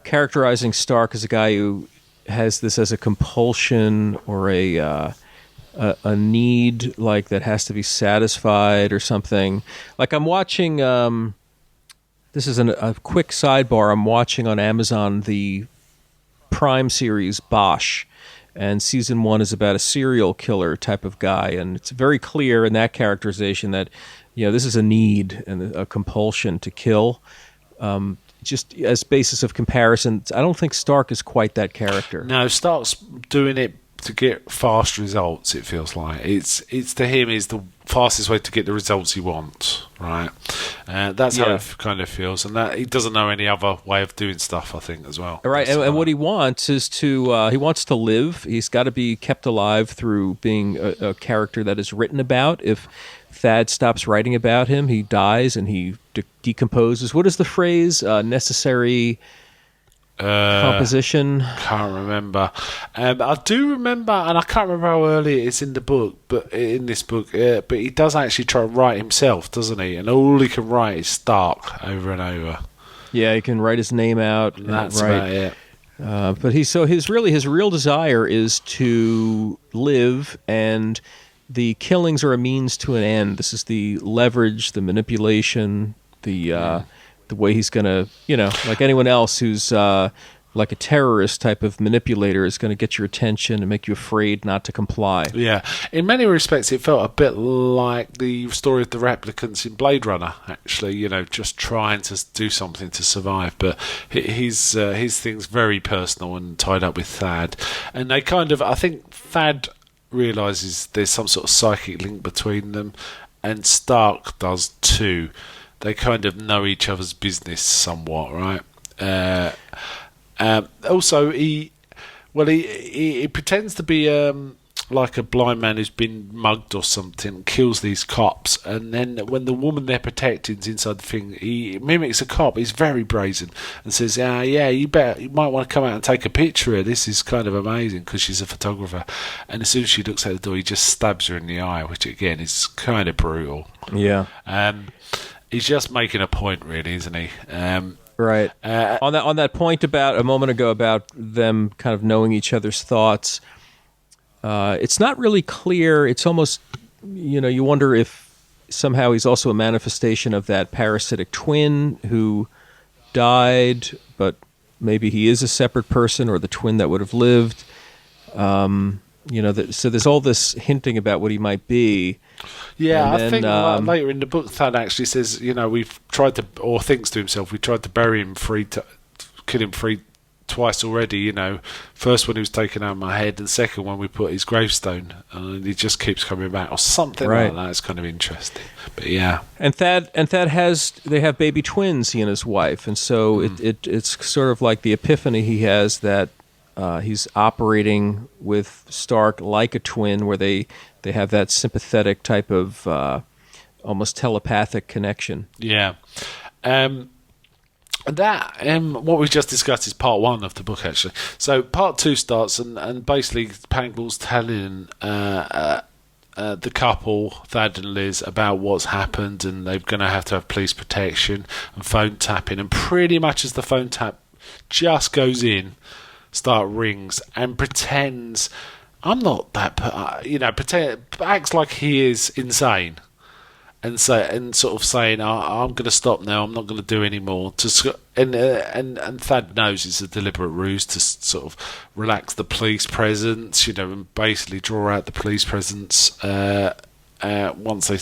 characterizing Stark as a guy who has this as a compulsion or a need like that has to be satisfied or something. Like I'm watching. This is a quick sidebar. I'm watching on Amazon the Prime series Bosch, and season 1 is about a serial killer type of guy, and it's very clear in that characterization that this is a need and a compulsion to kill. Just as basis of comparison, I don't think Stark is quite that character. No, Stark's doing it to get fast results. It feels like it's to him is the fastest way to get the results he wants. Right, that's how it kind of feels, and that he doesn't know any other way of doing stuff. I think as well. Right, and what he wants is to he wants to live. He's got to be kept alive through being a character that is written about. If Thad stops writing about him, he dies and he decomposes. What is the phrase? Necessary composition. Can't remember. I do remember, and I can't remember how early it is in the book, but in this book, but he does actually try to write himself, doesn't he? And all he can write is Stark over and over. Yeah, he can write his name out. And that's about it. But his real desire is to live, and the killings are a means to an end. This is the leverage, the manipulation, the way he's going to, like anyone else who's like a terrorist type of manipulator is going to get your attention and make you afraid not to comply. Yeah. In many respects, it felt a bit like the story of the replicants in Blade Runner, actually, just trying to do something to survive. But his thing's very personal and tied up with Thad. And they kind of, I think Thad realises there's some sort of psychic link between them, and Stark does too. They kind of know each other's business somewhat, right? Also, he pretends to be like a blind man who's been mugged or something, kills these cops, and then when the woman they're protecting is inside the thing, he mimics a cop. He's very brazen and says, you might want to come out and take a picture of her. This is kind of amazing, because she's a photographer. And as soon as she looks at the door, he just stabs her in the eye, which again is kind of brutal. Yeah. He's just making a point, really, isn't he? Right. On that point about a moment ago about them kind of knowing each other's thoughts, it's not really clear. It's almost, you wonder if somehow he's also a manifestation of that parasitic twin who died, but maybe he is a separate person, or the twin that would have lived. So there's all this hinting about what he might be. Yeah, and I think later in the book, Thad actually says, we've tried to, or thinks to himself, we tried to bury him kill him twice already. First when he was taken out of my head, and second when we put his gravestone, and he just keeps coming back, or something like that. It's kind of interesting, but yeah. And Thad they have baby twins, he and his wife, and so it's sort of like the epiphany he has that he's operating with Stark like a twin, where they have that sympathetic type of almost telepathic connection. Yeah. What we just discussed is part one of the book, actually. So part two starts, and basically Pangborn's telling the couple, Thad and Liz, about what's happened, and they're going to have police protection and phone tapping. And pretty much as the phone tap just goes in, Stark rings and pretends, I'm not that, acts like he is insane, and sort of saying, I'm going to stop now, I'm not going to do any more. And Thad knows it's a deliberate ruse to sort of relax the police presence, and basically draw out the police presence. Once they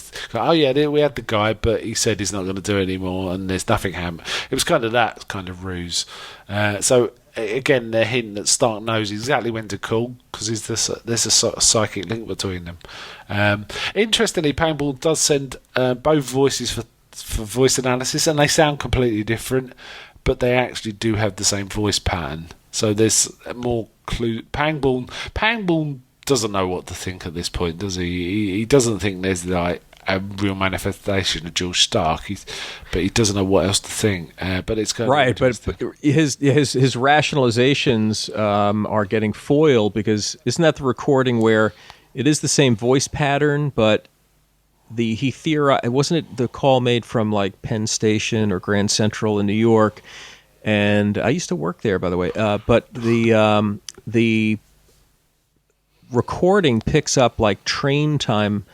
we had the guy, but he said he's not going to do it anymore, and there's nothing happened. It was kind of that kind of ruse. So again, they're hinting that Stark knows exactly when to call, because there's a sort of psychic link between them. Interestingly, Pangborn does send both voices for voice analysis, and they sound completely different, but they actually do have the same voice pattern. So there's more clue. Pangborn doesn't know what to think at this point, does he? He doesn't think there's like a real manifestation of George Stark, but he doesn't know what else to think. But it's kind of right. But his rationalizations are getting foiled, because isn't that the recording where it is the same voice pattern, but he theorized, wasn't it the call made from like Penn Station or Grand Central in New York? And I used to work there, by the way. But the recording picks up like train time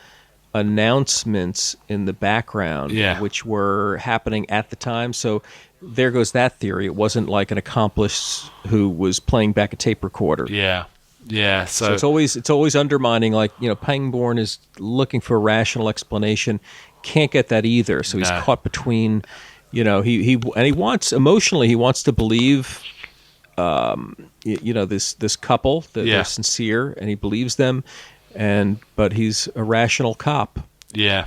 announcements in the background, which were happening at the time. So there goes that theory. It wasn't like an accomplice who was playing back a tape recorder. Yeah. So it's always undermining. Like, Pangborn is looking for a rational explanation, can't get that either. So he's caught between, he wants emotionally, he wants to believe this couple that they're sincere, and he believes them, but he's a rational cop. Yeah,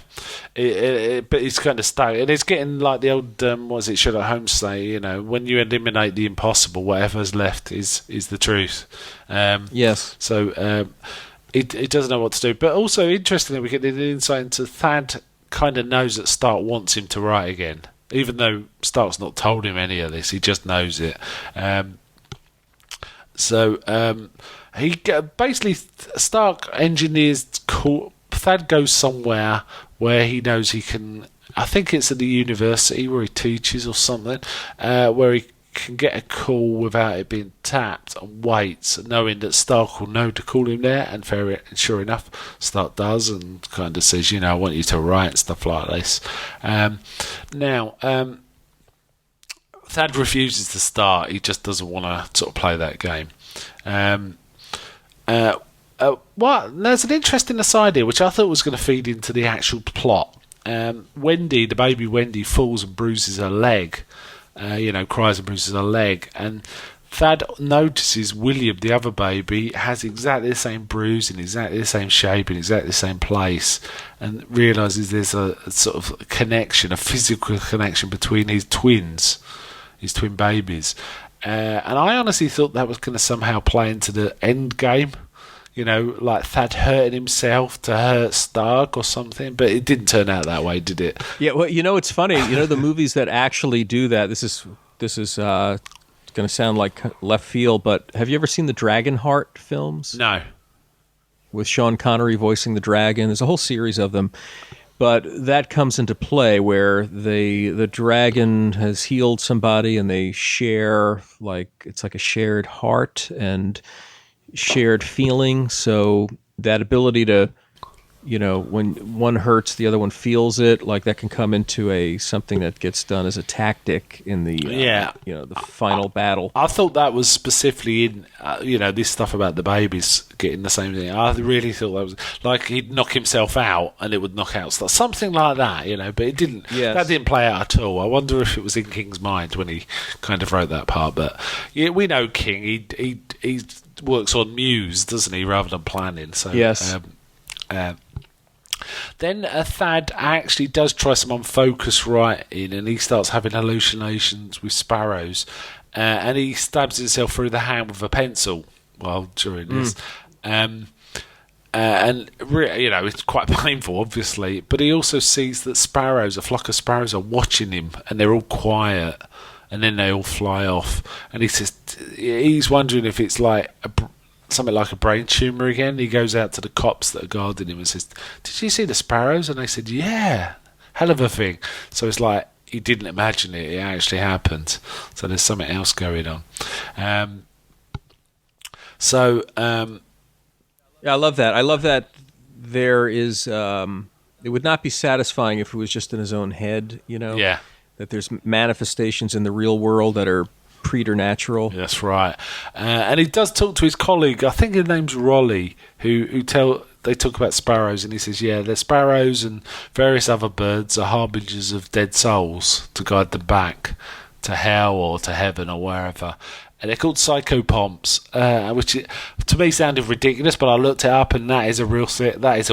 but he's kind of stuck, and it's getting like the old what was it Sherlock Holmes say? When you eliminate the impossible, whatever's left is the truth. Yes. So he doesn't know what to do. But also, interestingly, we get the insight into Thad kind of knows that Stark wants him to write again, even though Stark's not told him any of this. He just knows it. He basically Stark engineers. Thad goes somewhere where he knows he can. I think it's at the university where he teaches or something, where he can get a call without it being tapped, and waits, knowing that Stark will know to call him there. And sure enough, Stark does, and kind of says, I want you to write and stuff like this. Thad refuses to start. He just doesn't want to sort of play that game. There's an interesting aside here, which I thought was going to feed into the actual plot. Wendy, the baby Wendy, falls and bruises her leg. Cries and bruises her leg. And Thad notices William, the other baby, has exactly the same bruise in exactly the same shape in exactly the same place, and realises there's a sort of connection, a physical connection between his twin babies. And I honestly thought that was going to somehow play into the end game. Like Thad hurting himself to hurt Stark or something, but it didn't turn out that way, did it? Yeah, well, it's funny. The movies that actually do that. This is going to sound like left field, but have you ever seen the Dragonheart films? No. With Sean Connery voicing the dragon. There's a whole series of them, but that comes into play where the dragon has healed somebody, and they share it's like a shared heart and shared feeling. So that ability to, when one hurts, the other one feels it. Like that can come into something that gets done as a tactic in the the final battle. I thought that was specifically in this stuff about the babies getting the same thing. I really thought that was like he'd knock himself out and it would knock out stuff, something like that. But it didn't. Yes. That didn't play out at all. I wonder if it was in King's mind when he kind of wrote that part. But yeah, we know King. He works on muse, doesn't he, rather than planning? So yes. Then Thad actually does try some unfocused writing, and he starts having hallucinations with sparrows, and he stabs himself through the hand with a pencil while during this. And it's quite painful, obviously, but he also sees that a flock of sparrows are watching him, and they're all quiet. And then they all fly off. And he says he's wondering if it's like something like a brain tumour again. He goes out to the cops that are guarding him and says, "Did you see the sparrows?" And they said, "Yeah, hell of a thing." So it's like he didn't imagine it. It actually happened. So there's something else going on. Yeah, I love that. I love that there is... it would not be satisfying if it was just in his own head, Yeah. That there's manifestations in the real world that are preternatural. That's right. And he does talk to his colleague, I think his name's Rolly, who they talk about sparrows, and he says, yeah, the sparrows and various other birds are harbingers of dead souls to guide them back to hell or to heaven or wherever. And they're called psychopomps, which to me sounded ridiculous, but I looked it up, and that is a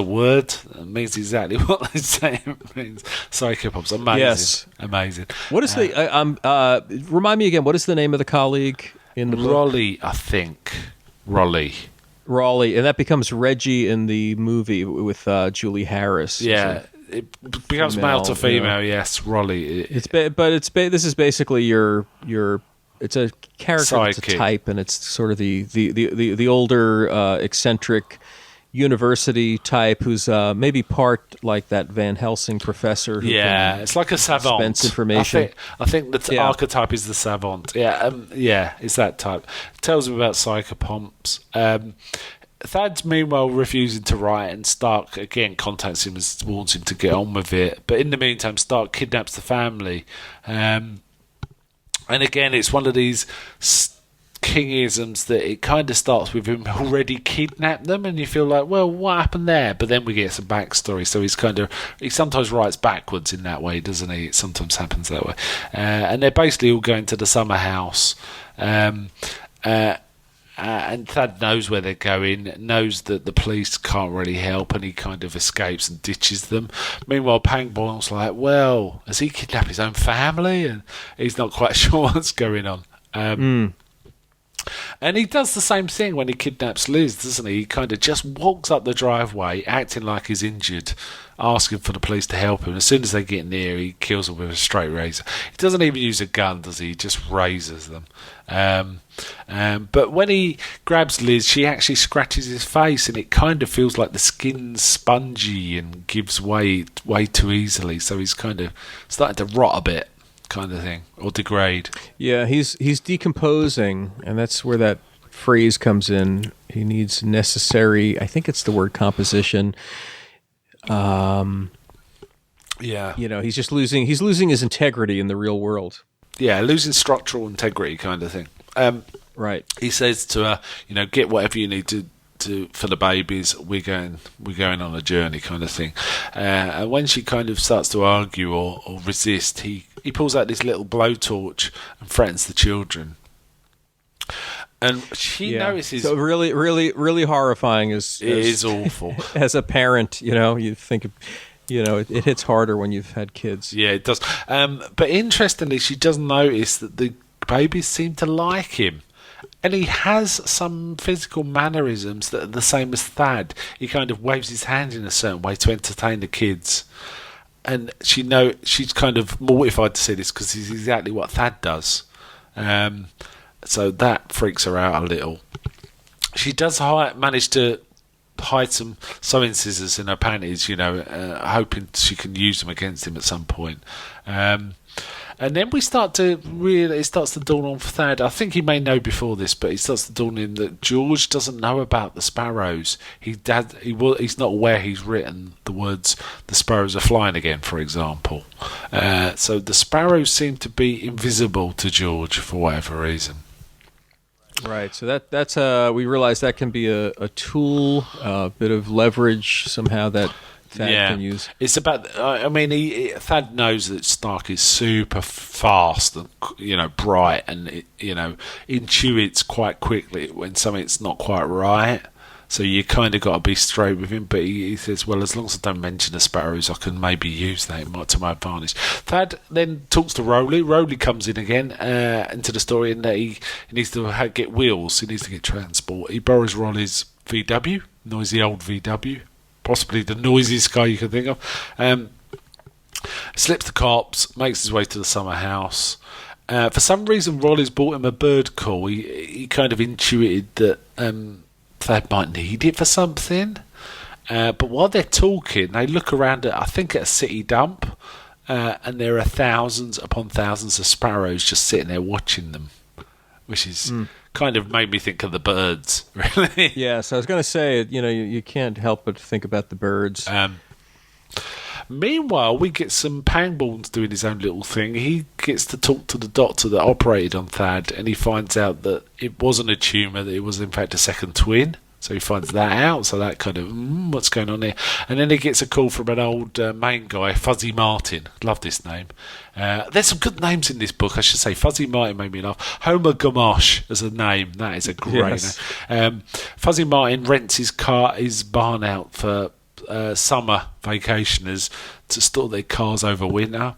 word. It means exactly what they say it means. Psychopomps, amazing. Yes, amazing. What is remind me again? What is the name of the colleague in the book? Rolly, I think. Rolly, and that becomes Reggie in the movie with Julie Harris. Yeah. It becomes male to female. Yes, Rolly. This is basically your. It's a character that's a type, and it's sort of the older eccentric university type who's maybe part like that Van Helsing professor. Who it's like a savant. Dispense information. I think the archetype is the savant. It's that type. It tells him about psychopomps. Thad's meanwhile refusing to write, and Stark again contacts him and warns him to get on with it. But in the meantime, Stark kidnaps the family. And again, it's one of these Kingisms that it kind of starts with him already kidnapped them, and you feel like, well, what happened there? But then we get some backstory, so he sometimes writes backwards in that way, doesn't he? It sometimes happens that way. And they're basically all going to the summer house. And Thad knows where they're going, knows that the police can't really help, and he kind of escapes and ditches them. Meanwhile, Pangborn's like, well, has he kidnapped his own family? And he's not quite sure what's going on. And he does the same thing when he kidnaps Liz, doesn't he? He kind of just walks up the driveway, acting like he's injured, asking for the police to help him. As soon as they get near, he kills them with a straight razor. He doesn't even use a gun, does he? He just razors them. But when he grabs Liz, she actually scratches his face, and it kind of feels like the skin's spongy and gives way too easily. So he's kind of starting to rot a bit, kind of thing, or degrade. Yeah, he's decomposing, and that's where that phrase comes in. He needs necessary, I think it's the word composition. Yeah. He's just losing his integrity in the real world. Yeah, losing structural integrity, kind of thing. Right. He says to her, get whatever you need to for the babies. We're going on a journey, kind of thing. And when she kind of starts to argue or resist, he pulls out this little blowtorch and threatens the children. And she notices. So really, really, really horrifying. It is awful. As a parent, you think, it hits harder when you've had kids. Yeah, it does. But interestingly, she does notice that the babies seem to like him. And he has some physical mannerisms that are the same as Thad. He kind of waves his hand in a certain way to entertain the kids. And she's kind of mortified to see this because he's exactly what Thad does. So that freaks her out a little. She does manage to hide some sewing scissors in her panties, hoping she can use them against him at some point. And then it starts to dawn on Thad. I think he may know before this, but it starts to dawn on him that George doesn't know about the sparrows. He's not aware he's written the words "the sparrows are flying again," for example. So the sparrows seem to be invisible to George for whatever reason. Right. So that's we realize that can be a tool, a bit of leverage somehow that Thad can use. It's about. Thad knows that Stark is super fast and bright, and intuits quite quickly when something's not quite right. So you kind of got to be straight with him. But he says, "Well, as long as I don't mention the sparrows, I can maybe use that to my advantage." Thad then talks to Rowley. Rowley comes in again into the story, and that he needs to get wheels. He needs to get transport. He borrows Ronnie's VW, noisy old VW. Possibly the noisiest guy you can think of. Slips the cops, makes his way to the summer house. For some reason, Rolly's bought him a bird call. He kind of intuited that Thad might need it for something. But while they're talking, they look around at a city dump, and there are thousands upon thousands of sparrows just sitting there watching them, which is kind of made me think of the birds, really. Yeah, so I was going to say, you can't help but think about the birds. Meanwhile, we get some Pangborns doing his own little thing. He gets to talk to the doctor that operated on Thad, and he finds out that it wasn't a tumour, that it was in fact a second twin. So he finds that out, so that kind of, what's going on here? And then he gets a call from an old main guy, Fuzzy Martin. Love this name. There's some good names in this book, I should say. Fuzzy Martin made me laugh. Homer Gamache as a name. That is a great name. Fuzzy Martin rents his barn out for summer vacationers to store their cars over winter.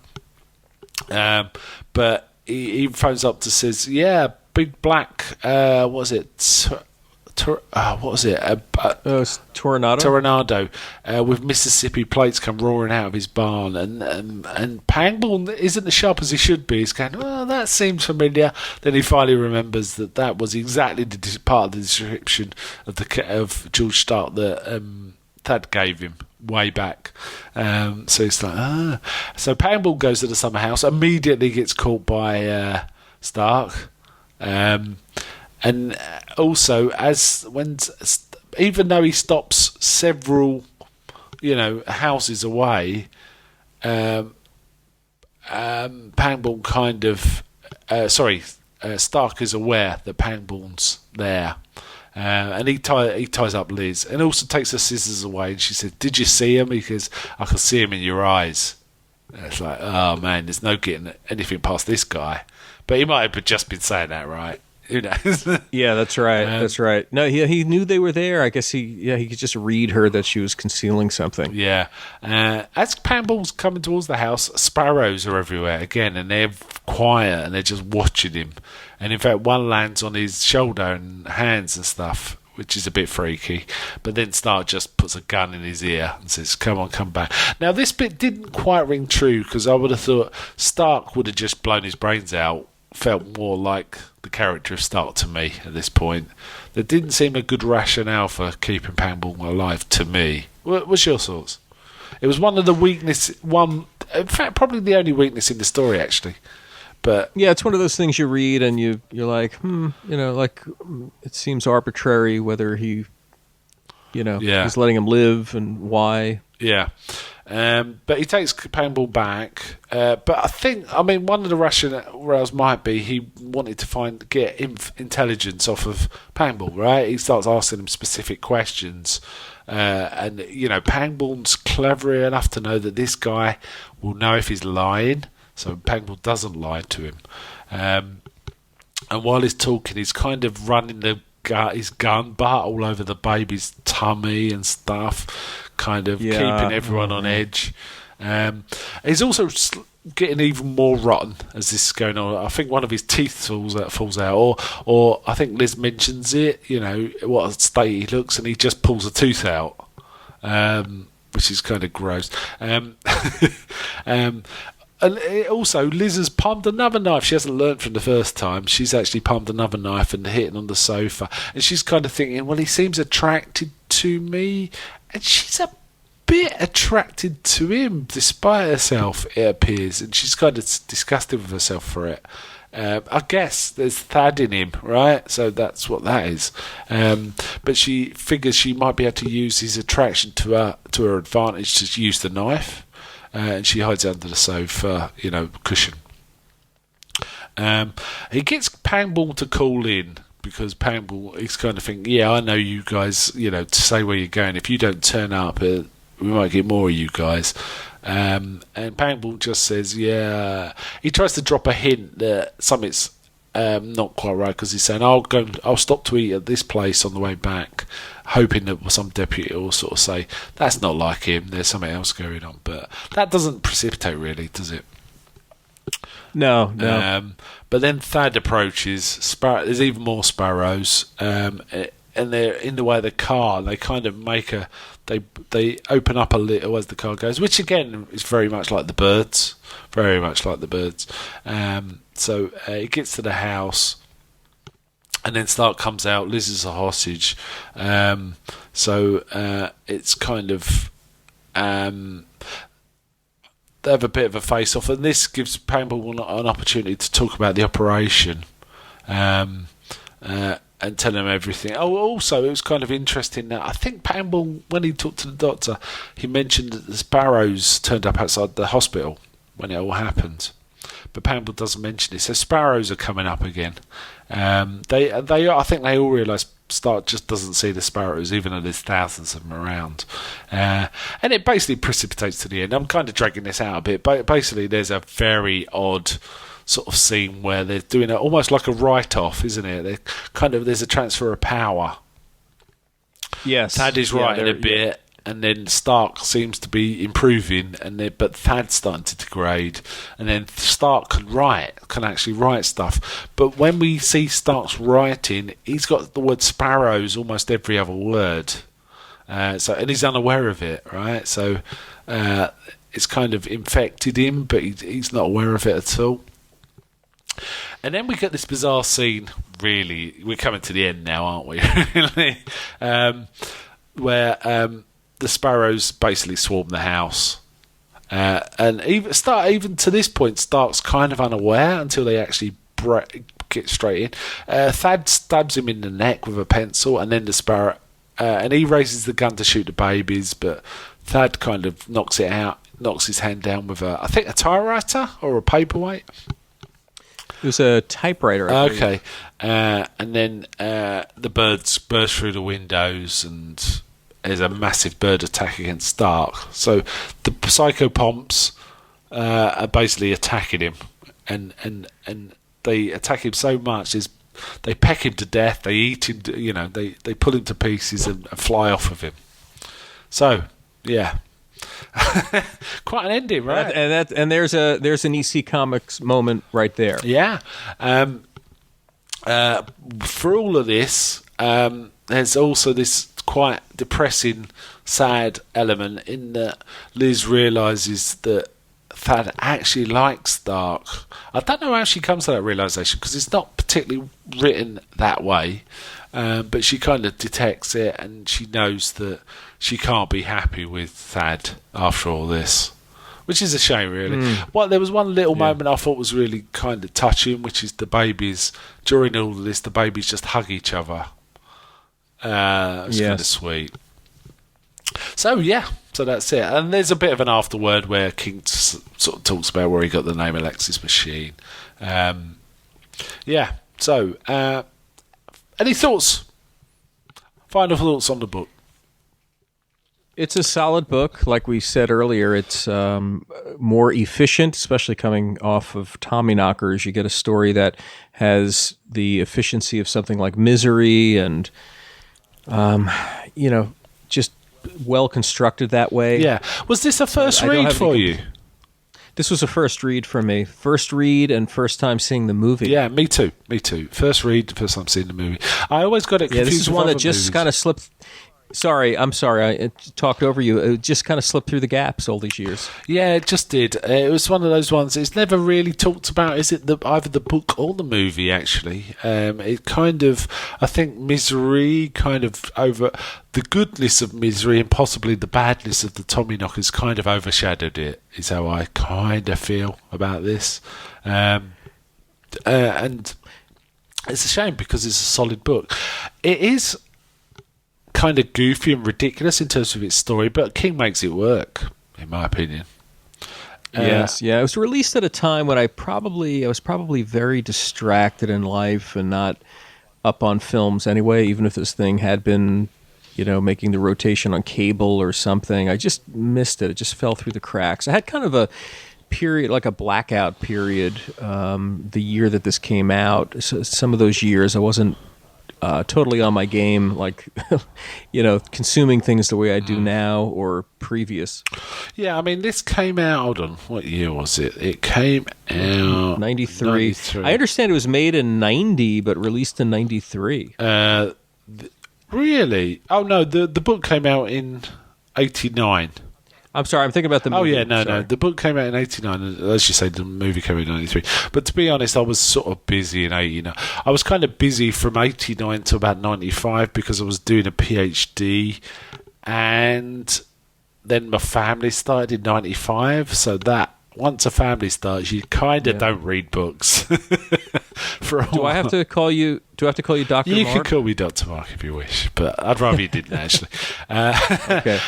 But he phones up to says, yeah, big black, what was it? Tornado with Mississippi plates come roaring out of his barn, and Pangborn isn't as sharp as he should be. He's going, oh, that seems familiar. Then he finally remembers that was exactly the part of the description of George Stark that Thad gave him way back. So he's like, So Pangborn goes to the summer house, immediately gets caught by Stark. And also, even though he stops several, houses away, Pangborn kind of, Stark is aware that Pangborn's there, and he ties up Liz, and also takes her scissors away. And she said, "Did you see him?" He goes, "I can see him in your eyes." And it's like, oh man, there's no getting anything past this guy, but he might have just been saying that, right? Who knows? Yeah, that's right. That's right. No, he knew they were there. I guess he could just read her that she was concealing something. Yeah. As Pamble's coming towards the house, sparrows are everywhere again, and they're quiet and they're just watching him. And in fact, one lands on his shoulder and hands and stuff, which is a bit freaky. But then Stark just puts a gun in his ear and says, "Come on, come back." Now, this bit didn't quite ring true, because I would have thought Stark would have just blown his brains out. Felt more like the character of Stark to me at this point. There didn't seem a good rationale for keeping Pamble alive to me. What's your thoughts? It was one of the in fact, probably the only weakness in the story, actually. But yeah, it's one of those things you read and you're like, like it seems arbitrary whether he's letting him live and why. Yeah. But he takes Pamble back. But I think, one of the rationales might be he wanted to get intelligence off of Pamble, right? He starts asking him specific questions. And, Pangborn's clever enough to know that this guy will know if he's lying. So Pamble doesn't lie to him. And while he's talking, he's kind of running his gun butt all over the baby's tummy and stuff, kind of keeping everyone on edge. He's also getting even more rotten as this is going on. I think one of his teeth falls out, or I think Liz mentions it, what a state he looks, and he just pulls a tooth out, which is kind of gross. And also, Liz has palmed another knife. She hasn't learnt from the first time. She's actually palmed another knife and hitting on the sofa. And she's kind of thinking, well, he seems attracted to me. And she's a bit attracted to him, despite herself, it appears. And she's kind of disgusted with herself for it. I guess there's Thad in him, right? So that's what that is. But she figures she might be able to use his attraction to her advantage to use the knife. And she hides under the sofa, cushion. He gets Pamble to call in, because Pamble is kind of thinking, yeah, I know you guys, to say where you're going. If you don't turn up, we might get more of you guys. And Pamble just says, yeah. He tries to drop a hint that something's not quite right, because he's saying, I'll stop to eat at this place on the way back, hoping that some deputy will sort of say, that's not like him, there's something else going on. But that doesn't precipitate, really, does it? No. But then Thad approaches. There's even more sparrows, and they're in the way of the car. And they kind of they open up a little as the car goes, which again is very much like the birds. Very much like the birds. So it gets to the house. And then Stark comes out. Liz is a hostage. So it's kind of... they have a bit of a face-off. And this gives Pamble an opportunity to talk about the operation. And tell him everything. Oh, also, it was kind of interesting that I think Pamble, when he talked to the doctor, he mentioned that the sparrows turned up outside the hospital when it all happened. But Pamble doesn't mention it. So sparrows are coming up again. I think they all realise Stark just doesn't see the sparrows, even though there's thousands of them around. And it basically precipitates to the end. I'm kind of dragging this out a bit, but basically there's a very odd sort of scene where they're doing it almost like a write-off, isn't it? There's a transfer of power. Yes. Thad is writing a bit, and then Stark seems to be improving, but Thad's starting to degrade, and then Stark can actually write stuff. But when we see Stark's writing, he's got the word sparrows almost every other word. And he's unaware of it, right? So it's kind of infected him, but he's not aware of it at all. And then we get this bizarre scene, really. We're coming to the end now, aren't we? Really? Where the sparrows basically swarm the house. And even to this point, Stark's kind of unaware until they actually get straight in. Thad stabs him in the neck with a pencil, and then the sparrow... and he raises the gun to shoot the babies, but Thad kind of knocks it out, knocks his hand down with I think a typewriter or a paperweight. It was a typewriter. Okay. And then the birds burst through the windows, and there's a massive bird attack against Stark. So the psychopomps are basically attacking him, and they attack him so much. There's they peck him to death, they eat him, they pull him to pieces and fly off of him. So, yeah. Quite an ending, right? And there's an EC Comics moment right there. Yeah. For all of this, there's also this quite depressing, sad element in that Liz realises that Thad actually likes Dark. I don't know how she comes to that realisation, because it's not particularly written that way, but she kind of detects it, and she knows that she can't be happy with Thad after all this, which is a shame, really. Well, there was one little moment I thought was really kind of touching, which is the babies, during all of this, the babies just hug each other. It's kind of sweet. So that's it. And there's a bit of an afterword where King sort of talks about where he got the name Alexis Machine. So any thoughts? Final thoughts on the book? It's a solid book. Like we said earlier, it's more efficient, especially coming off of Tommyknockers. You get a story that has the efficiency of something like Misery and, just well constructed that way. Yeah. Was this a first read for you? This was a first read for me. First read and first time seeing the movie. Yeah, me too. First read, first time seeing the movie. I always got it confused. Yeah, this is one that just kind of slipped. I'm sorry, I talked over you. It just kind of slipped through the gaps all these years. Yeah, it just did. It was one of those ones. It's never really talked about. Is it either the book or the movie? Actually, it kind of. I think Misery kind of over the goodness of Misery and possibly the badness of the Tommyknockers kind of overshadowed it. Is how I kind of feel about this, and it's a shame because it's a solid book. It is kind of goofy and ridiculous in terms of its story, but King makes it work, in my opinion. Yes, it was released at a time when I was probably very distracted in life and not up on films anyway, even if this thing had been, making the rotation on cable or something. I just missed it. It just fell through the cracks. I had kind of a period, like a blackout period, the year that this came out. So some of those years I wasn't totally on my game, like, consuming things the way I do now or previous. Yeah, I mean, this came out, hold on, what year was it? It came out 93. I understand it was made in 90, but released in 93. Really? Oh, no, the book came out in 89. I'm sorry, I'm thinking about the movie. Oh, yeah, no. The book came out in 89, and as you say, the movie came out in 93. But to be honest, I was sort of busy in 89. I was kind of busy from 89 to about 95 because I was doing a PhD, and then my family started in 95, so that once a family starts, you kind of don't read books. Do I have to call you Dr. Mark? You can call me Dr. Mark if you wish, but I'd rather you didn't, actually. Okay.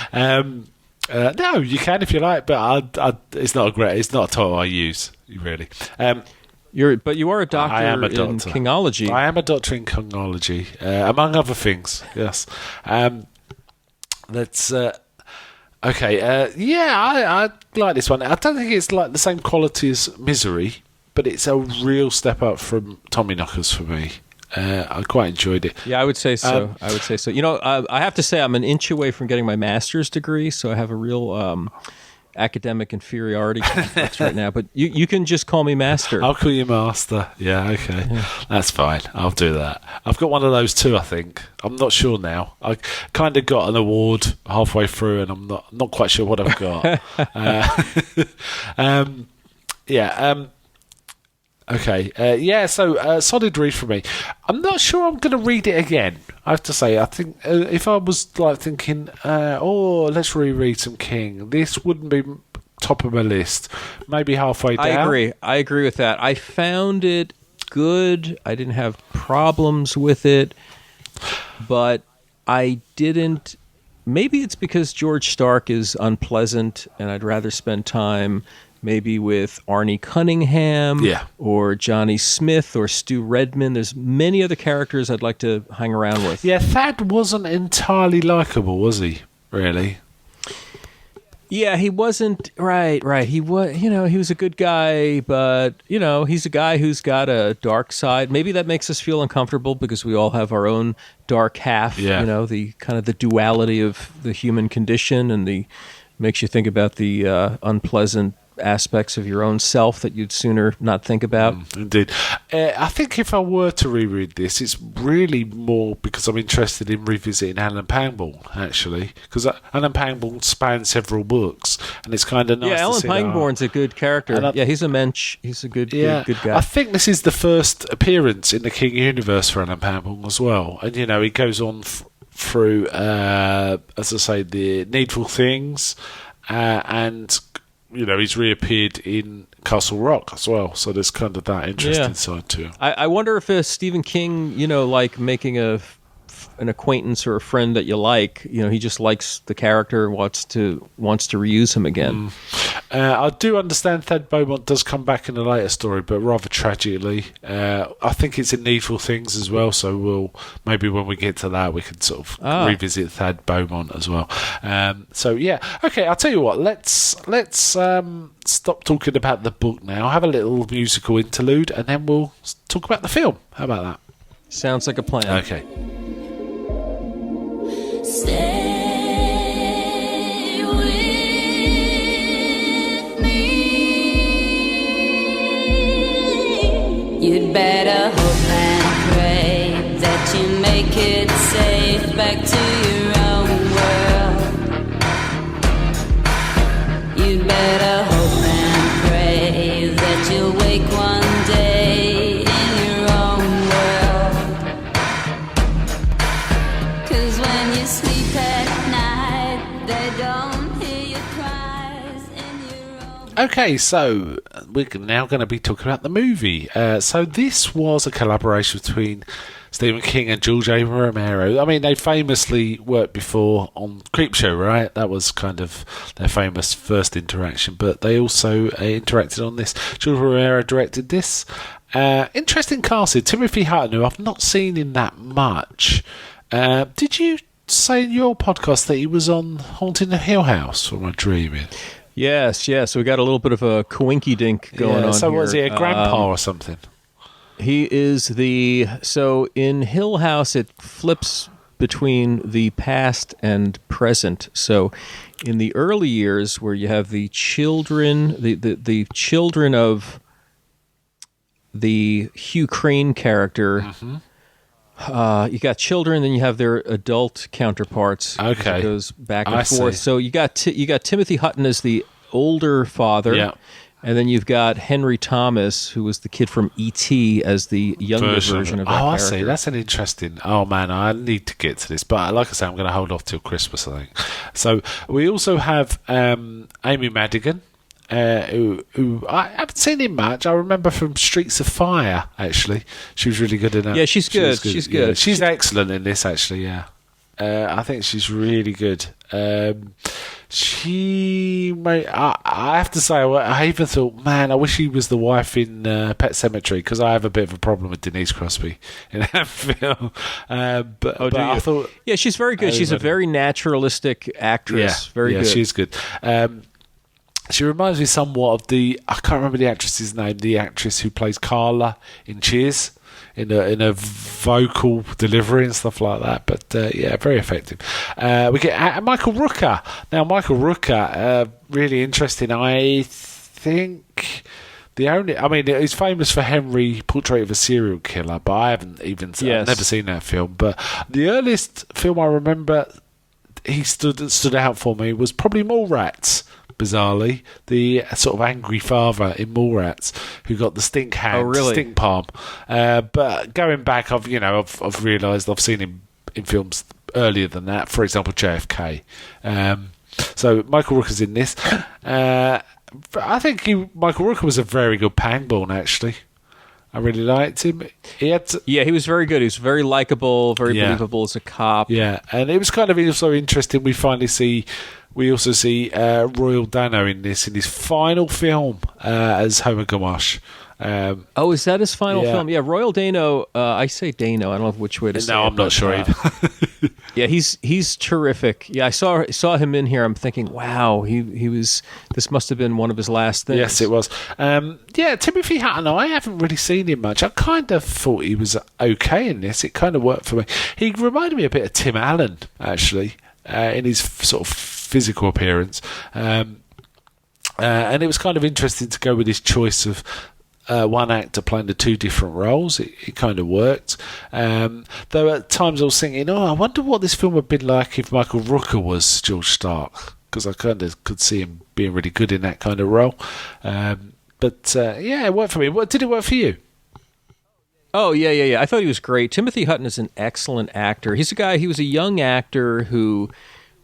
No, you can if you like, but it's not a title I use, really. But you are a doctor. I am a doctor in Kingology. I am a doctor in Kingology, among other things. Yes. That's okay. I like this one. I don't think it's like the same quality as Misery, but it's a real step up from Tommyknockers for me. I quite enjoyed it. Yeah, I would say so. I have to say I'm an inch away from getting my master's degree, so I have a real academic inferiority complex right now. But you can just call me master. I'll call you master. Yeah, okay. Yeah. That's fine. I'll do that. I've got one of those too, I think. I'm not sure now. I kind of got an award halfway through, and I'm not quite sure what I've got. Okay. So solid read for me. I'm not sure I'm going to read it again. I have to say, I think if I was like thinking, let's reread some King, this wouldn't be top of my list. Maybe halfway down. I agree with that. I found it good. I didn't have problems with it, but I didn't. Maybe it's because George Stark is unpleasant, and I'd rather spend time maybe with Arnie Cunningham or Johnny Smith or Stu Redman. There's many other characters I'd like to hang around with. Yeah, Thad wasn't entirely likable, was he? Really? Yeah, he wasn't right. He was, he was a good guy, but he's a guy who's got a dark side. Maybe that makes us feel uncomfortable because we all have our own dark half. Yeah. The kind of the duality of the human condition, and the makes you think about the unpleasant aspects of your own self that you'd sooner not think about. Indeed. I think if I were to reread this, it's really more because I'm interested in revisiting Alan Pangborn, actually. Because Alan Pangborn spans several books, and it's kind of nice to Alan see Pangborn's a good character. He's a mensch. He's a good guy. I think this is the first appearance in the King universe for Alan Pangborn as well. And, he goes on through, as I say, the Needful Things, and he's reappeared in Castle Rock as well, so there's kind of that interesting side to him. I wonder if Stephen King, like making an acquaintance or a friend that you like, he just likes the character and wants to reuse him again. I do understand Thad Beaumont does come back in a later story, but rather tragically. I think it's in Needful Things as well, so maybe when we get to that, we can sort of revisit Thad Beaumont as well. Okay, I'll tell you what. Let's stop talking about the book now. Have a little musical interlude, and then we'll talk about the film. How about that? Sounds like a plan. Okay. Stay with me. You'd better hope and pray that you make it safe back to your own world. You'd better hope and pray that you'll wake one day in your own world. 'Cause when you sleep at night, they don't hear your cries in your own. Okay, so we're now going to be talking about the movie. So this was a collaboration between Stephen King and George A. Romero. I mean, they famously worked before on Creepshow, right? That was kind of their famous first interaction, but they also interacted on this. George Romero directed this. Interesting casting. Timothy Hutton, who I've not seen in that much. Did you say in your podcast that he was on Haunting the Hill House, or am I dreaming? Yes. We got a little bit of a coinky-dink going on so here. was he a grandpa or something? He is so in Hill House, it flips between the past and present. So in the early years, where you have the children, the children of the Hugh Crane character, you got children, then you have their adult counterparts. Okay. It goes back and I forth. see. So you got Timothy Hutton as the older father. Yeah. And then you've got Henry Thomas, who was the kid from E.T., as the younger version of that character. I see. That's an interesting... Oh, man, I need to get to this. But like I say, I'm going to hold off till Christmas, I think. So we also have Amy Madigan, who I haven't seen in much. I remember from Streets of Fire, actually. She was really good in that. Yeah, she's good. She's good. She's excellent in this, actually, yeah. I think she's really good. I have to say, I even thought, man, I wish she was the wife in Pet Sematary, because I have a bit of a problem with Denise Crosby in that film. But I thought, yeah, she's very good. She's a very naturalistic actress. Very good. Yeah, she's good. She reminds me somewhat of I can't remember the actress's name, the actress who plays Carla in Cheers. In a vocal delivery and stuff like that, but very effective. We get Michael Rooker. Now, Michael Rooker, really interesting. I think he's famous for Henry, Portrait of a Serial Killer, but I haven't even I've never seen that film. But the earliest film I remember he stood out for me was probably Mallrats. Bizarrely, the sort of angry father in Mallrats who got the stink hand, stink palm. But going back, I've realised I've seen him in films earlier than that. For example, JFK. So Michael Rooker's in this. I think Michael Rooker was a very good Pangborn, actually. I really liked him. He was very good. He was very likable, very believable as a cop. Yeah, and it was kind of also interesting. We also see Royal Dano in his final film as Homer Gamache. Oh, is that his final Yeah. film? Yeah, Royal Dano. I say Dano. I don't know which way to say it. No, I'm not sure either. Yeah, he's terrific. Yeah, I saw him in here. I'm thinking, wow, he was. This must have been one of his last things. Yes, it was. Yeah, Timothy Hutton, I haven't really seen him much. I kind of thought he was okay in this. It kind of worked for me. He reminded me a bit of Tim Allen, actually, in his sort of physical appearance. And it was kind of interesting to go with his choice of one actor playing the two different roles. It kind of worked. Though at times I was thinking, I wonder what this film would have been like if Michael Rooker was George Stark, because I kind of could see him being really good in that kind of role. But yeah, it worked for me. Did it work for you? Oh, yeah. I thought he was great. Timothy Hutton is an excellent actor. He was a young actor who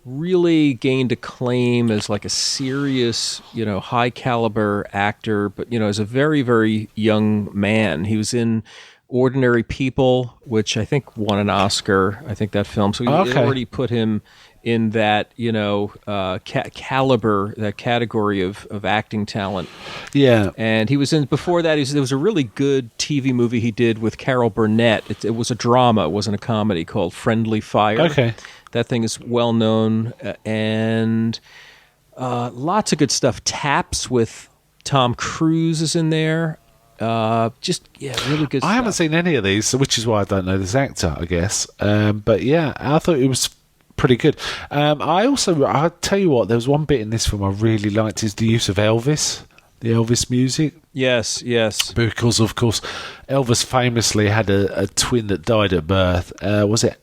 really gained acclaim as like a serious, high caliber actor, but, as a very, very young man. He was in Ordinary People, which I think won an Oscar, I think that film. So he already put him in that, caliber, that category of acting talent. Yeah. And he was in, before that, there was a really good TV movie he did with Carol Burnett. It was a drama, it wasn't a comedy, called Friendly Fire. Okay. That thing is well known. And lots of good stuff. Taps with Tom Cruise is in there. Really good stuff. I haven't seen any of these, which is why I don't know this actor, I guess. But yeah, I thought it was pretty good. I'll tell you what, there was one bit in this film I really liked, is the use of Elvis, the Elvis music. Yes. Because, of course, Elvis famously had a twin that died at birth. Was it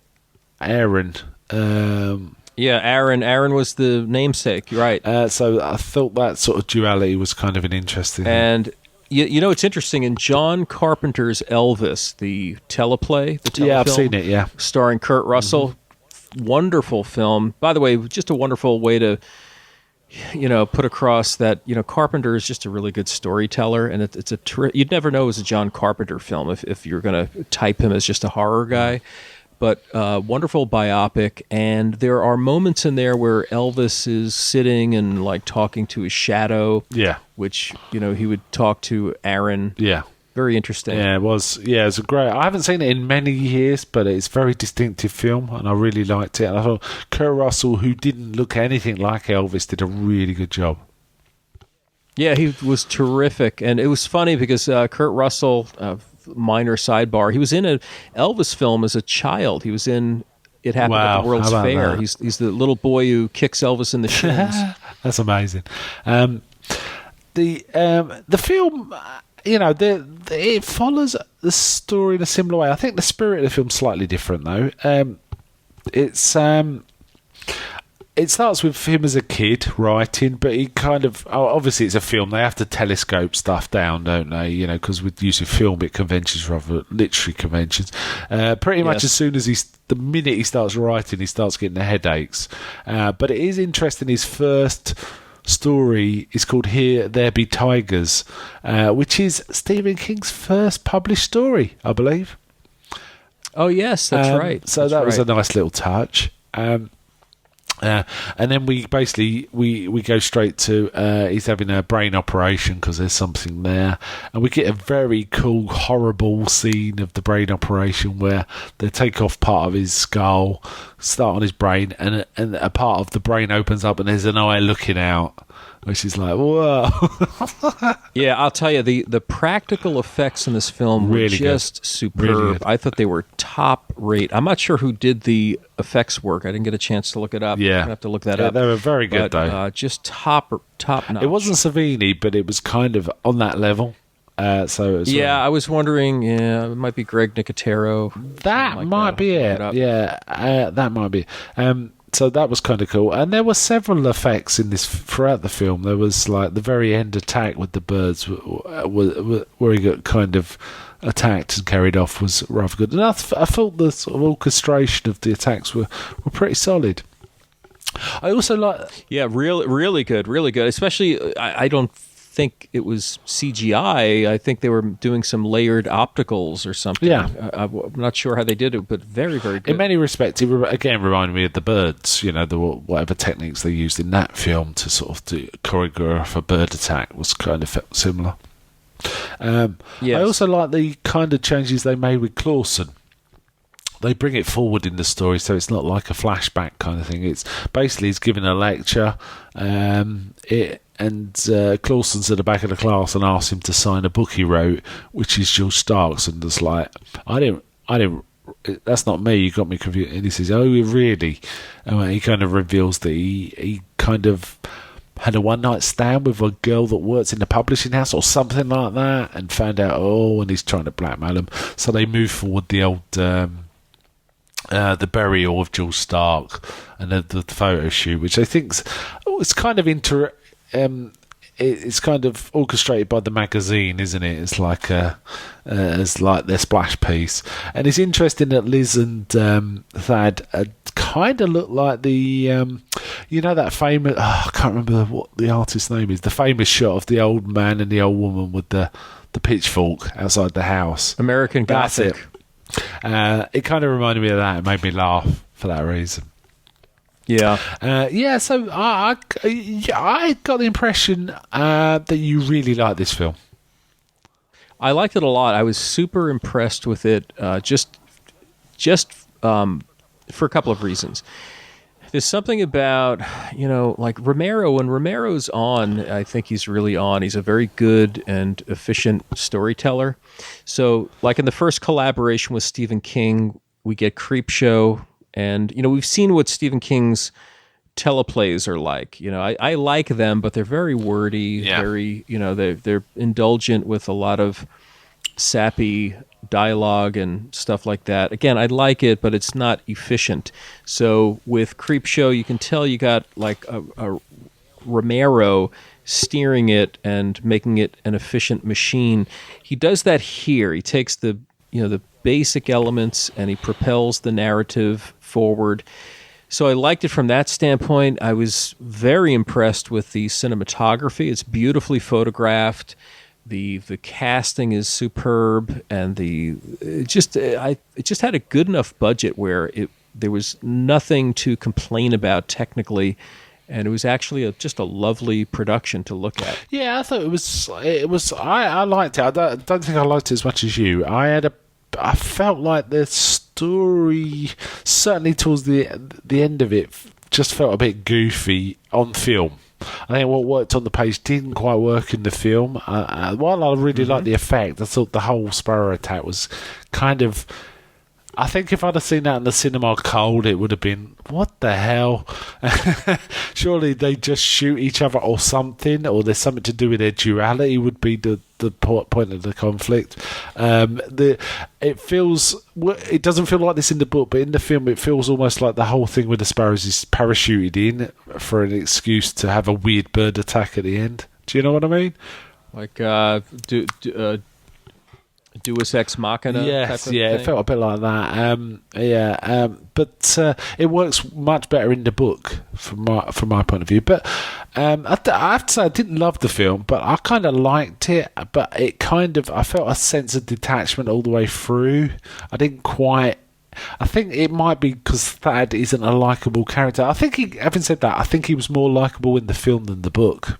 Aaron? Yeah, Aaron was the namesake, you're right. So I thought that sort of duality was kind of an interesting... And... it's interesting, in John Carpenter's Elvis, the teleplay, the telefilm, yeah, I've seen it, yeah. Starring Kurt Russell. Wonderful film. By the way, just a wonderful way to, put across that, Carpenter is just a really good storyteller, and you'd never know it was a John Carpenter film if you're going to type him as just a horror guy. But wonderful biopic, and there are moments in there where Elvis is sitting and like talking to his shadow. Yeah. Which, he would talk to Aaron. Yeah. Very interesting. Yeah, it was. Yeah, it's a great... I haven't seen it in many years, but it's a very distinctive film, and I really liked it. And I thought Kurt Russell, who didn't look anything like Elvis, did a really good job. Yeah, he was terrific. And it was funny because Kurt Russell... minor sidebar. He was in an Elvis film as a child. He was in It Happened at the World's Fair. He's the little boy who kicks Elvis in the shins. That's amazing. The film, it follows the story in a similar way. I think the spirit of the film's slightly different though. It starts with him as a kid writing, but he kind of... obviously, it's a film. They have to telescope stuff down, don't they? Because with using film at conventions rather than literary conventions. Pretty much as soon as the minute he starts writing, he starts getting the headaches. But it is interesting. His first story is called Here There Be Tigers, which is Stephen King's first published story, I believe. Oh, yes, that's right. So that was a nice little touch. And then we basically we go straight to he's having a brain operation because there's something there, and we get a very cool, horrible scene of the brain operation where they take off part of his skull, start on his brain, and a part of the brain opens up and there's an eye looking out, which is like, whoa. Yeah, I'll tell you, the practical effects in this film were really just good. superb. Really good. I thought they were top rate. I'm not sure who did the effects work. I didn't get a chance to look it up. Yeah. I'm going to have to look that up. They were very good, though. Just top notch. It wasn't Savini, but it was kind of on that level. So it was, I was wondering, it might be Greg Nicotero. That might be it. Yeah, that might be it. So that was kind of cool. And there were several effects in this throughout the film. There was like the very end attack with the birds where he got kind of attacked and carried off was rather good. And I thought the sort of orchestration of the attacks were pretty solid. I also like... Yeah, really good, really good. Especially, I don't think it was CGI. I think they were doing some layered opticals or something. Yeah. I'm not sure how they did it, but very, very good. In many respects, it again reminded me of the birds, whatever techniques they used in that film to sort of choreograph a bird attack was kind of felt similar. Yes. I also like the kind of changes they made with Clawson. They bring it forward in the story, so it's not like a flashback kind of thing. It's basically he's giving a lecture, and Clawson's at the back of the class and asks him to sign a book he wrote, which is George Stark's, and it's like, I didn't. That's not me. You got me confused. And he says, "Oh, really?" And he kind of reveals that he kind of had a one-night stand with a girl that works in the publishing house or something like that, and found out, and he's trying to blackmail him. So they move forward the old. The burial of George Stark and the photo shoot, which I think's it's kind of it's kind of orchestrated by the magazine, isn't it? It's like it's like their splash piece, and it's interesting that Liz and Thad kind of look like the that famous I can't remember what the artist's name is, the famous shot of the old man and the old woman with the pitchfork outside the house. American That's Gothic. it. It kind of reminded me of that. It made me laugh for that reason. Yeah. So I got the impression that you really like this film. I liked it a lot. I was super impressed with it, just for a couple of reasons. There's something about, like Romero. When Romero's on, I think he's really on. He's a very good and efficient storyteller. So, like in the first collaboration with Stephen King, we get Creepshow, and we've seen what Stephen King's teleplays are like. I like them, but they're very wordy, very they're indulgent with a lot of sappy dialogue and stuff like that. Again, I like it, but it's not efficient. So with Creepshow, you can tell you got like a Romero steering it and making it an efficient machine. He does that here. He takes the basic elements and he propels the narrative forward. So I liked it from that standpoint. I was very impressed with the cinematography. It's beautifully photographed. The casting is superb, and it just had a good enough budget where there was nothing to complain about technically, and it was actually just a lovely production to look at. Yeah, I thought it was. I liked it. I don't think I liked it as much as you. I felt like the story, certainly towards the end of it, just felt a bit goofy on film. I think what worked on the page didn't quite work in the film. While I really liked the effect, I thought the whole Sparrow attack was kind of... I think if I'd have seen that in the cinema cold, it would have been, what the hell? Surely they just shoot each other or something, or there's something to do with their duality would be the point of the conflict. It doesn't feel like this in the book, but in the film it feels almost like the whole thing with the sparrows is parachuted in for an excuse to have a weird bird attack at the end. Do you know what I mean? Like Deus Ex Machina. Yes, type of it thing. felt a bit like that. But it works much better in the book from my point of view. But I have to say I didn't love the film, but I kind of liked it. But I felt a sense of detachment all the way through. I didn't quite. I think it might be because Thad isn't a likable character. Having said that, I think he was more likable in the film than the book.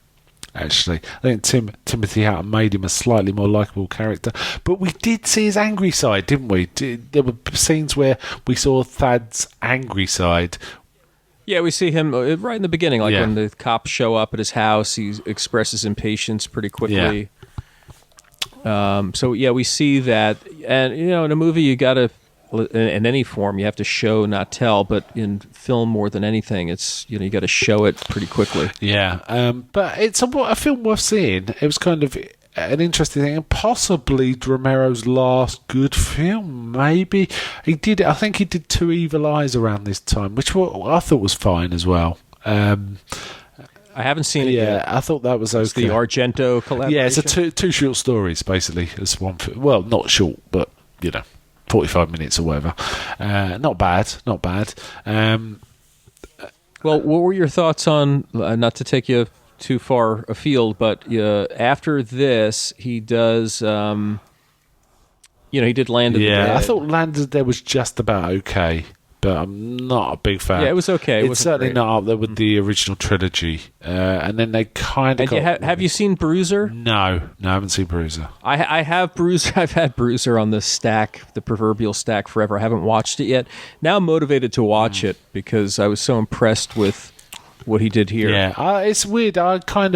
Actually, I think Timothy Houghton made him a slightly more likeable character. But we did see his angry side, didn't we? There were scenes where we saw Thad's angry side. Yeah, we see him right in the beginning, like when the cops show up at his house, he expresses impatience pretty quickly. We see that. And, in a movie, you got to, in any form, you have to show, not tell, but in film more than anything, it's, you got to show it pretty quickly. Yeah, but it's a film worth seeing. It was kind of an interesting thing, and possibly Romero's last good film, maybe. I think he did Two Evil Eyes around this time, which I thought was fine as well. I haven't seen it yet. I thought that was okay. It's the Argento collaboration? Yeah, it's two short stories, basically. It's one, well, not short, but, 45 minutes or whatever. Not bad. Well, what were your thoughts on, not to take you too far afield, but after this, he does, he did Land of the Dead. Yeah, I thought Land of the Dead was just about okay. but I'm not a big fan. Yeah, it was okay. It It's wasn't certainly great. not up there with the original trilogy. And then they kind of And have you seen Bruiser? No, I haven't seen Bruiser. I have Bruiser. I've had Bruiser on the stack, the proverbial stack, forever. I haven't watched it yet. Now I'm motivated to watch it because I was so impressed with what he did here. Yeah, it's weird. I find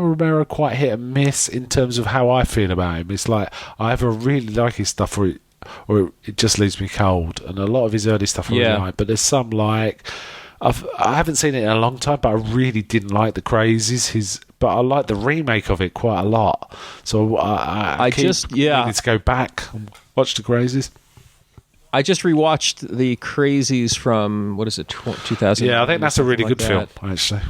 Romero quite hit and miss in terms of how I feel about him. It's like I either really like his stuff or it just leaves me cold. And a lot of his early stuff I really like, but there's some like I haven't seen it in a long time, but I really didn't like the Crazies. But I like the remake of it quite a lot. So I need to go back and watch the Crazies. I just rewatched the Crazies from 2000. Yeah, I think that's a really good film, actually.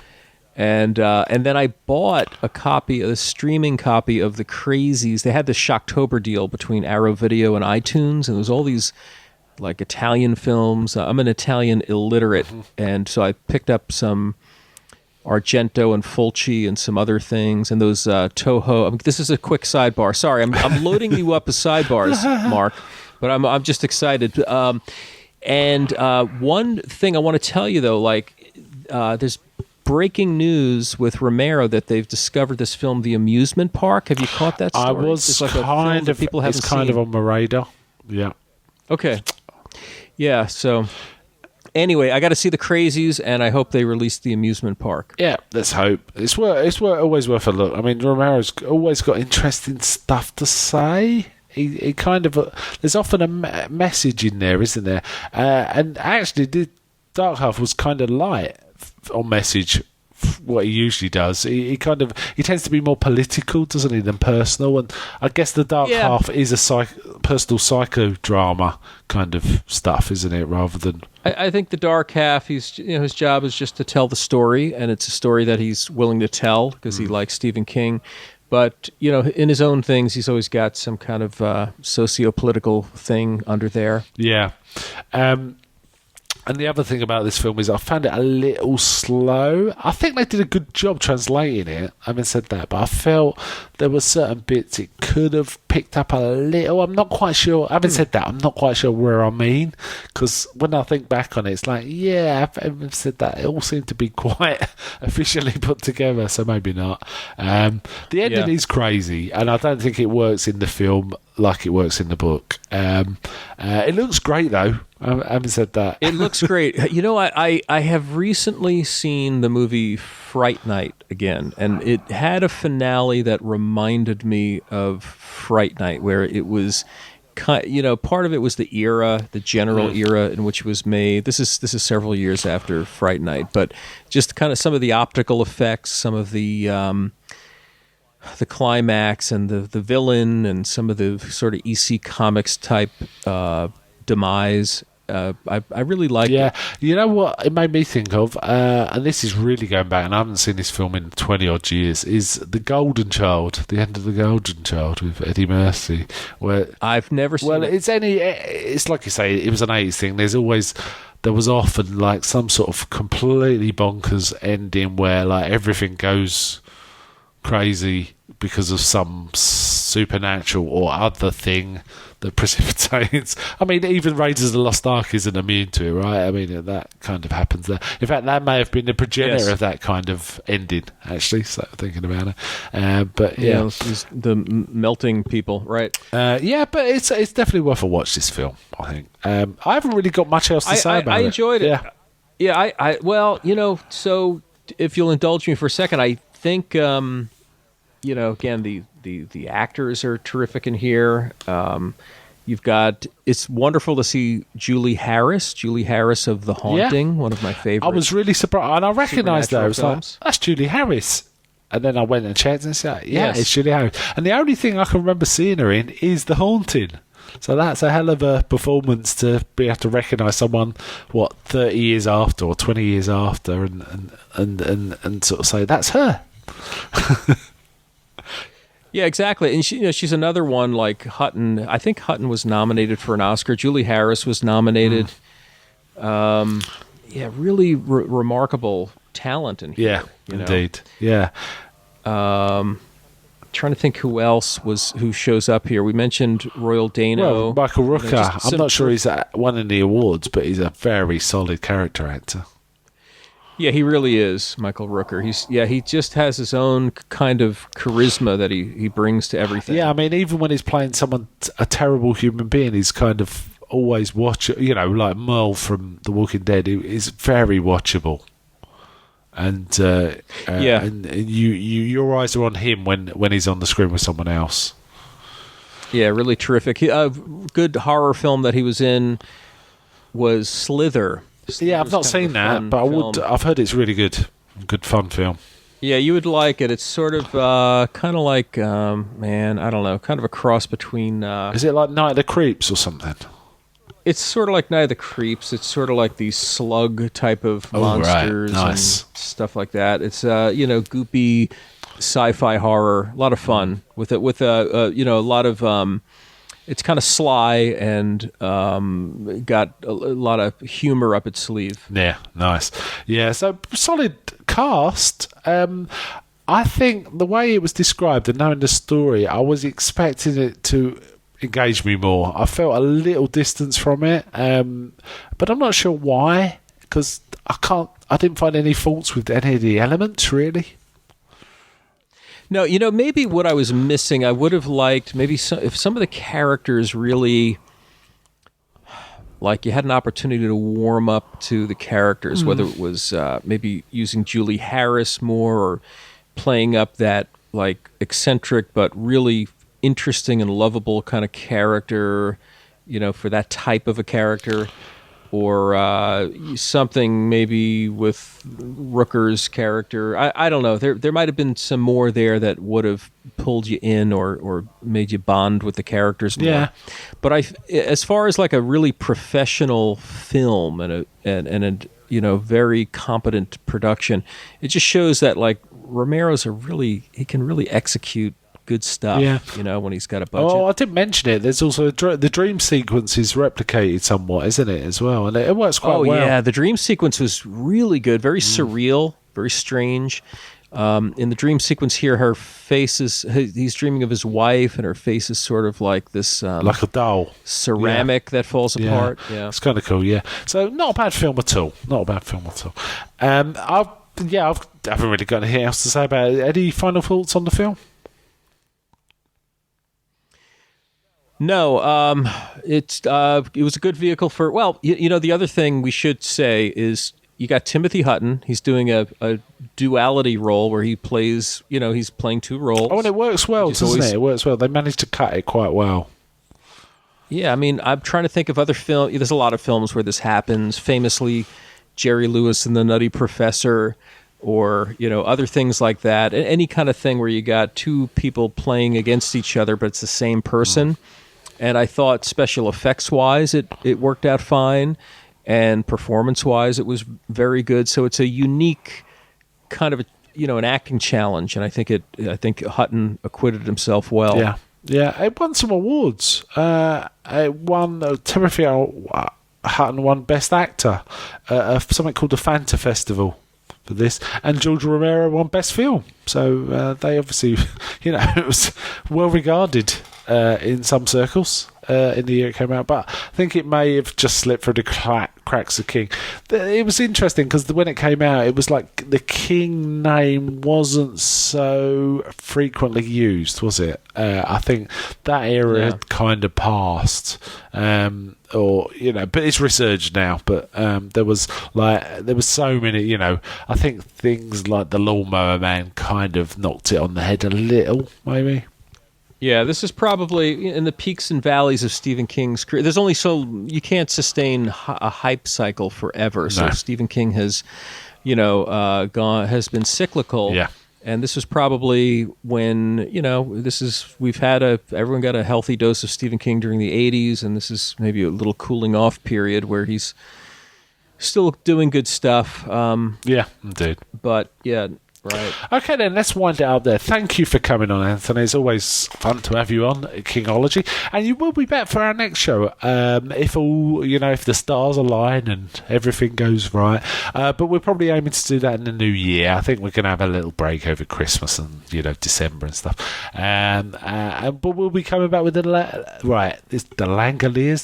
And then I bought a streaming copy of the Crazies. They had the Shocktober deal between Arrow Video and iTunes, and there was all these like Italian films. I'm an Italian illiterate, and so I picked up some Argento and Fulci and some other things, and those Toho. I mean, this is a quick sidebar. Sorry, I'm loading you up with sidebars, Mark. But I'm just excited. And one thing I want to tell you, though, like there's breaking news with Romero that they've discovered this film, The Amusement Park. Have you caught that story? I was it's like kind of people haven't it's kind seen. of on my radar. Yeah. Okay. Yeah. So anyway, I got to see the Crazies, and I hope they release The Amusement Park. Yeah, let's hope. It's always worth a look. I mean, Romero's always got interesting stuff to say. He kind of there's often a message in there, isn't there? And actually, the Dark Half was kind of light on message. What he usually does, he tends to be more political, doesn't he, than personal. And I guess the Dark Half is a personal psychodrama kind of stuff, isn't it? Rather than I think the Dark Half, his job is just to tell the story, and it's a story that he's willing to tell because he likes Stephen King. But, in his own things, he's always got some kind of socio-political thing under there. Yeah. And the other thing about this film is I found it a little slow. I think they did a good job translating it. I haven't said that, but I felt there were certain bits it could have picked up a little. I'm not quite sure. I haven't said that. I'm not quite sure where I mean. Because when I think back on it, it's like, yeah, I've said that. It all seemed to be quite officially put together, so maybe not. The ending is crazy, and I don't think it works in the film like it works in the book. It looks great, though. I haven't said that. It looks great. I have recently seen the movie Fright Night again, and it had a finale that reminded me of Fright Night, where it was, part of it was the era, the general era in which it was made. This is several years after Fright Night, but just kind of some of the optical effects, some of the climax and the villain, and some of the sort of EC Comics type demise. I really like it. Yeah, you know what it made me think of, and this is really going back, and I haven't seen this film in 20 odd years, is The Golden Child, The End of the Golden Child with Eddie Murphy, where I've never seen it. It's like you say, it was an 80s thing. There was often like some sort of completely bonkers ending where like everything goes crazy because of some supernatural or other thing that precipitates. I mean, even Raiders of the Lost Ark isn't immune to it, right? I mean, that kind of happens there. In fact, that may have been the progenitor of that kind of ending, actually, so thinking about it. But yeah. The melting people, right? Yeah, but it's definitely worth a watch, this film, I think. I haven't really got much else to say about it. I enjoyed it. Yeah. Well, so if you'll indulge me for a second, I think, again, the actors are terrific in here. It's wonderful to see Julie Harris of The Haunting, one of my favorites. I was really surprised, and I recognised that. I was like, films. that's Julie Harris. And then I went and checked and said, Yes. it's Julie Harris. And the only thing I can remember seeing her in is The Haunting. So that's a hell of a performance to be able to recognise someone, 30 years after or 20 years after, and sort of say, that's her. Yeah, exactly. And she's another one like Hutton. I think Hutton was nominated for an Oscar. Julie Harris was nominated. Really remarkable talent in here. Yeah, indeed. Yeah. trying to think who shows up here. We mentioned Royal Dano. Well, Michael Rooker. just I'm not sure he's won any awards, but he's a very solid character actor. Yeah, he really is, Michael Rooker. He just has his own kind of charisma that he brings to everything. Yeah, I mean, even when he's playing a terrible human being, he's kind of always like Merle from The Walking Dead. He's very watchable. And and your eyes are on him when he's on the screen with someone else. Yeah, really terrific. A good horror film that he was in was Slither. Yeah, I've not seen that, but I've heard it's really good. Good fun film. Yeah, you would like it. It's sort of kind of like I don't know, kind of a cross between. Is it like Night of the Creeps or something? It's sort of like Night of the Creeps. It's sort of like these slug type of monsters and stuff like that. It's goopy sci-fi horror. A lot of fun with a lot of. It's kind of sly and got a lot of humor up its sleeve. Yeah, nice. Yeah, so solid cast. I think the way it was described and knowing the story, I was expecting it to engage me more. I felt a little distance from it, but I'm not sure why, because I didn't find any faults with any of the elements, really. No, maybe what I was missing, I would have liked maybe if some of the characters really, like you had an opportunity to warm up to the characters, whether it was maybe using Julie Harris more or playing up that like eccentric but really interesting and lovable kind of character, for that type of a character. Or something maybe with Rooker's character. I don't know. There might have been some more there that would have pulled you in or made you bond with the characters more. Yeah. But as far as like a really professional film and a very competent production, it just shows that like Romero's he can really execute good stuff, when he's got a budget. Oh, I didn't mention it. There's also the dream sequence is replicated somewhat, isn't it, as well? And it works quite well. Oh, yeah. The dream sequence was really good. Very surreal, very strange. In the dream sequence here, her face he's dreaming of his wife, and her face is sort of like this... like a doll. Ceramic that falls apart. Yeah. It's kind of cool, yeah. So, not a bad film at all. I haven't really got anything else to say about it. Any final thoughts on the film? No, it was a good vehicle for. Well, the other thing we should say is you got Timothy Hutton. He's doing a duality role where he plays. He's playing two roles. Oh, and it works well, doesn't it? It works well. They managed to cut it quite well. Yeah, I mean, I'm trying to think of other films. There's a lot of films where this happens. Famously, Jerry Lewis and the Nutty Professor. Or, other things like that. Any kind of thing where you got two people playing against each other, but it's the same person. And I thought special effects-wise, it worked out fine. And performance-wise, it was very good. So it's a unique kind of, an acting challenge. And I think Hutton acquitted himself well. Yeah. Yeah, it won some awards. It won Timothy Hutton won Best Actor for something called the Fanta Festival. For this, and George Romero won Best Film, so they obviously, it was well regarded in some circles in the year it came out. But I think it may have just slipped through the cracks of King. It was interesting because when it came out, it was like the King name wasn't so frequently used, was it? I think that era had kind of passed. But it's resurged now. But there was so many, I think things like The Lawnmower Man kind of knocked it on the head a little, maybe. Yeah, this is probably in the peaks and valleys of Stephen King's career. There's only you can't sustain a hype cycle forever. So Stephen King has, has been cyclical. Yeah. And this was probably when, everyone got a healthy dose of Stephen King during the 80s, and this is maybe a little cooling off period where he's still doing good stuff. Yeah, indeed. But, yeah, Right. Okay, then let's wind it up there. Thank you for coming on, Anthony. It's always fun to have you on at Kingology, and you will be back for our next show if if the stars align and everything goes right. But we're probably aiming to do that in the new year. I think we're going to have a little break over Christmas and December and stuff. But we'll be coming back with the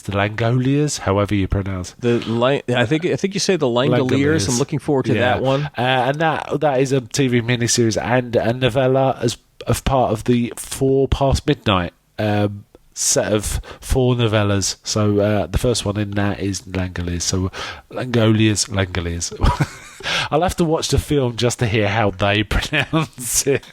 Langoliers, however you pronounce. I think you say the Langoliers. I'm looking forward to that one. And that is a TV miniseries and a novella as part of the 4 Past Midnight set of 4 novellas. So the first one in that is Langoliers. So Langoliers. I'll have to watch the film just to hear how they pronounce it.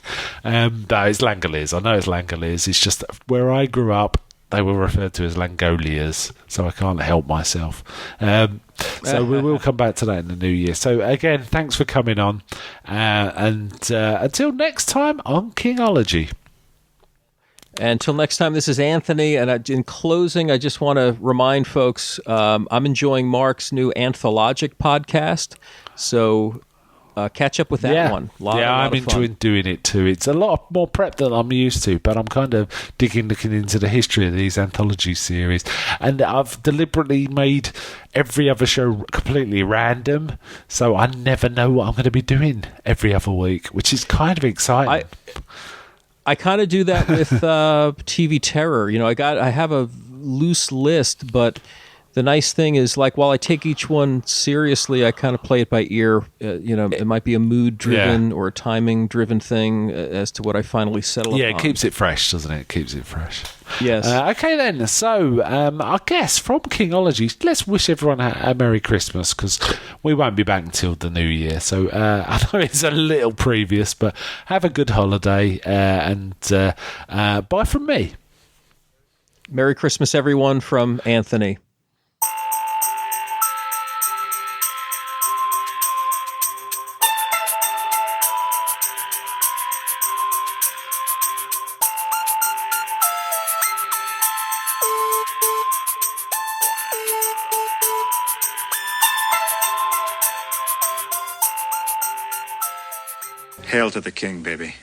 No, it's Langoliers. I know it's Langoliers. It's just where I grew up, they were referred to as Langoliers, so I can't help myself. So we will come back to that in the new year. So again, thanks for coming on, and until next time on Kingology. Until next time, this is Anthony, and in closing, I just want to remind folks, I'm enjoying Mark's new Anthologic podcast, so catch up with that one. I'm enjoying doing it too. It's a lot more prep than I'm used to, but I'm kind of looking into the history of these anthology series, and I've deliberately made every other show completely random, so I never know what I'm going to be doing every other week, which is kind of exciting. I kind of do that with TV Terror. I have a loose list, but the nice thing is, like, while I take each one seriously, I kind of play it by ear. It might be a mood-driven or a timing-driven thing as to what I finally settle upon. Yeah, it keeps it fresh, doesn't it? It keeps it fresh. Yes. Okay, then. So, I guess from Kingology, let's wish everyone a Merry Christmas, because we won't be back until the new year. So, I know it's a little previous, but have a good holiday, and bye from me. Merry Christmas, everyone, from Anthony. Hail to the king, baby.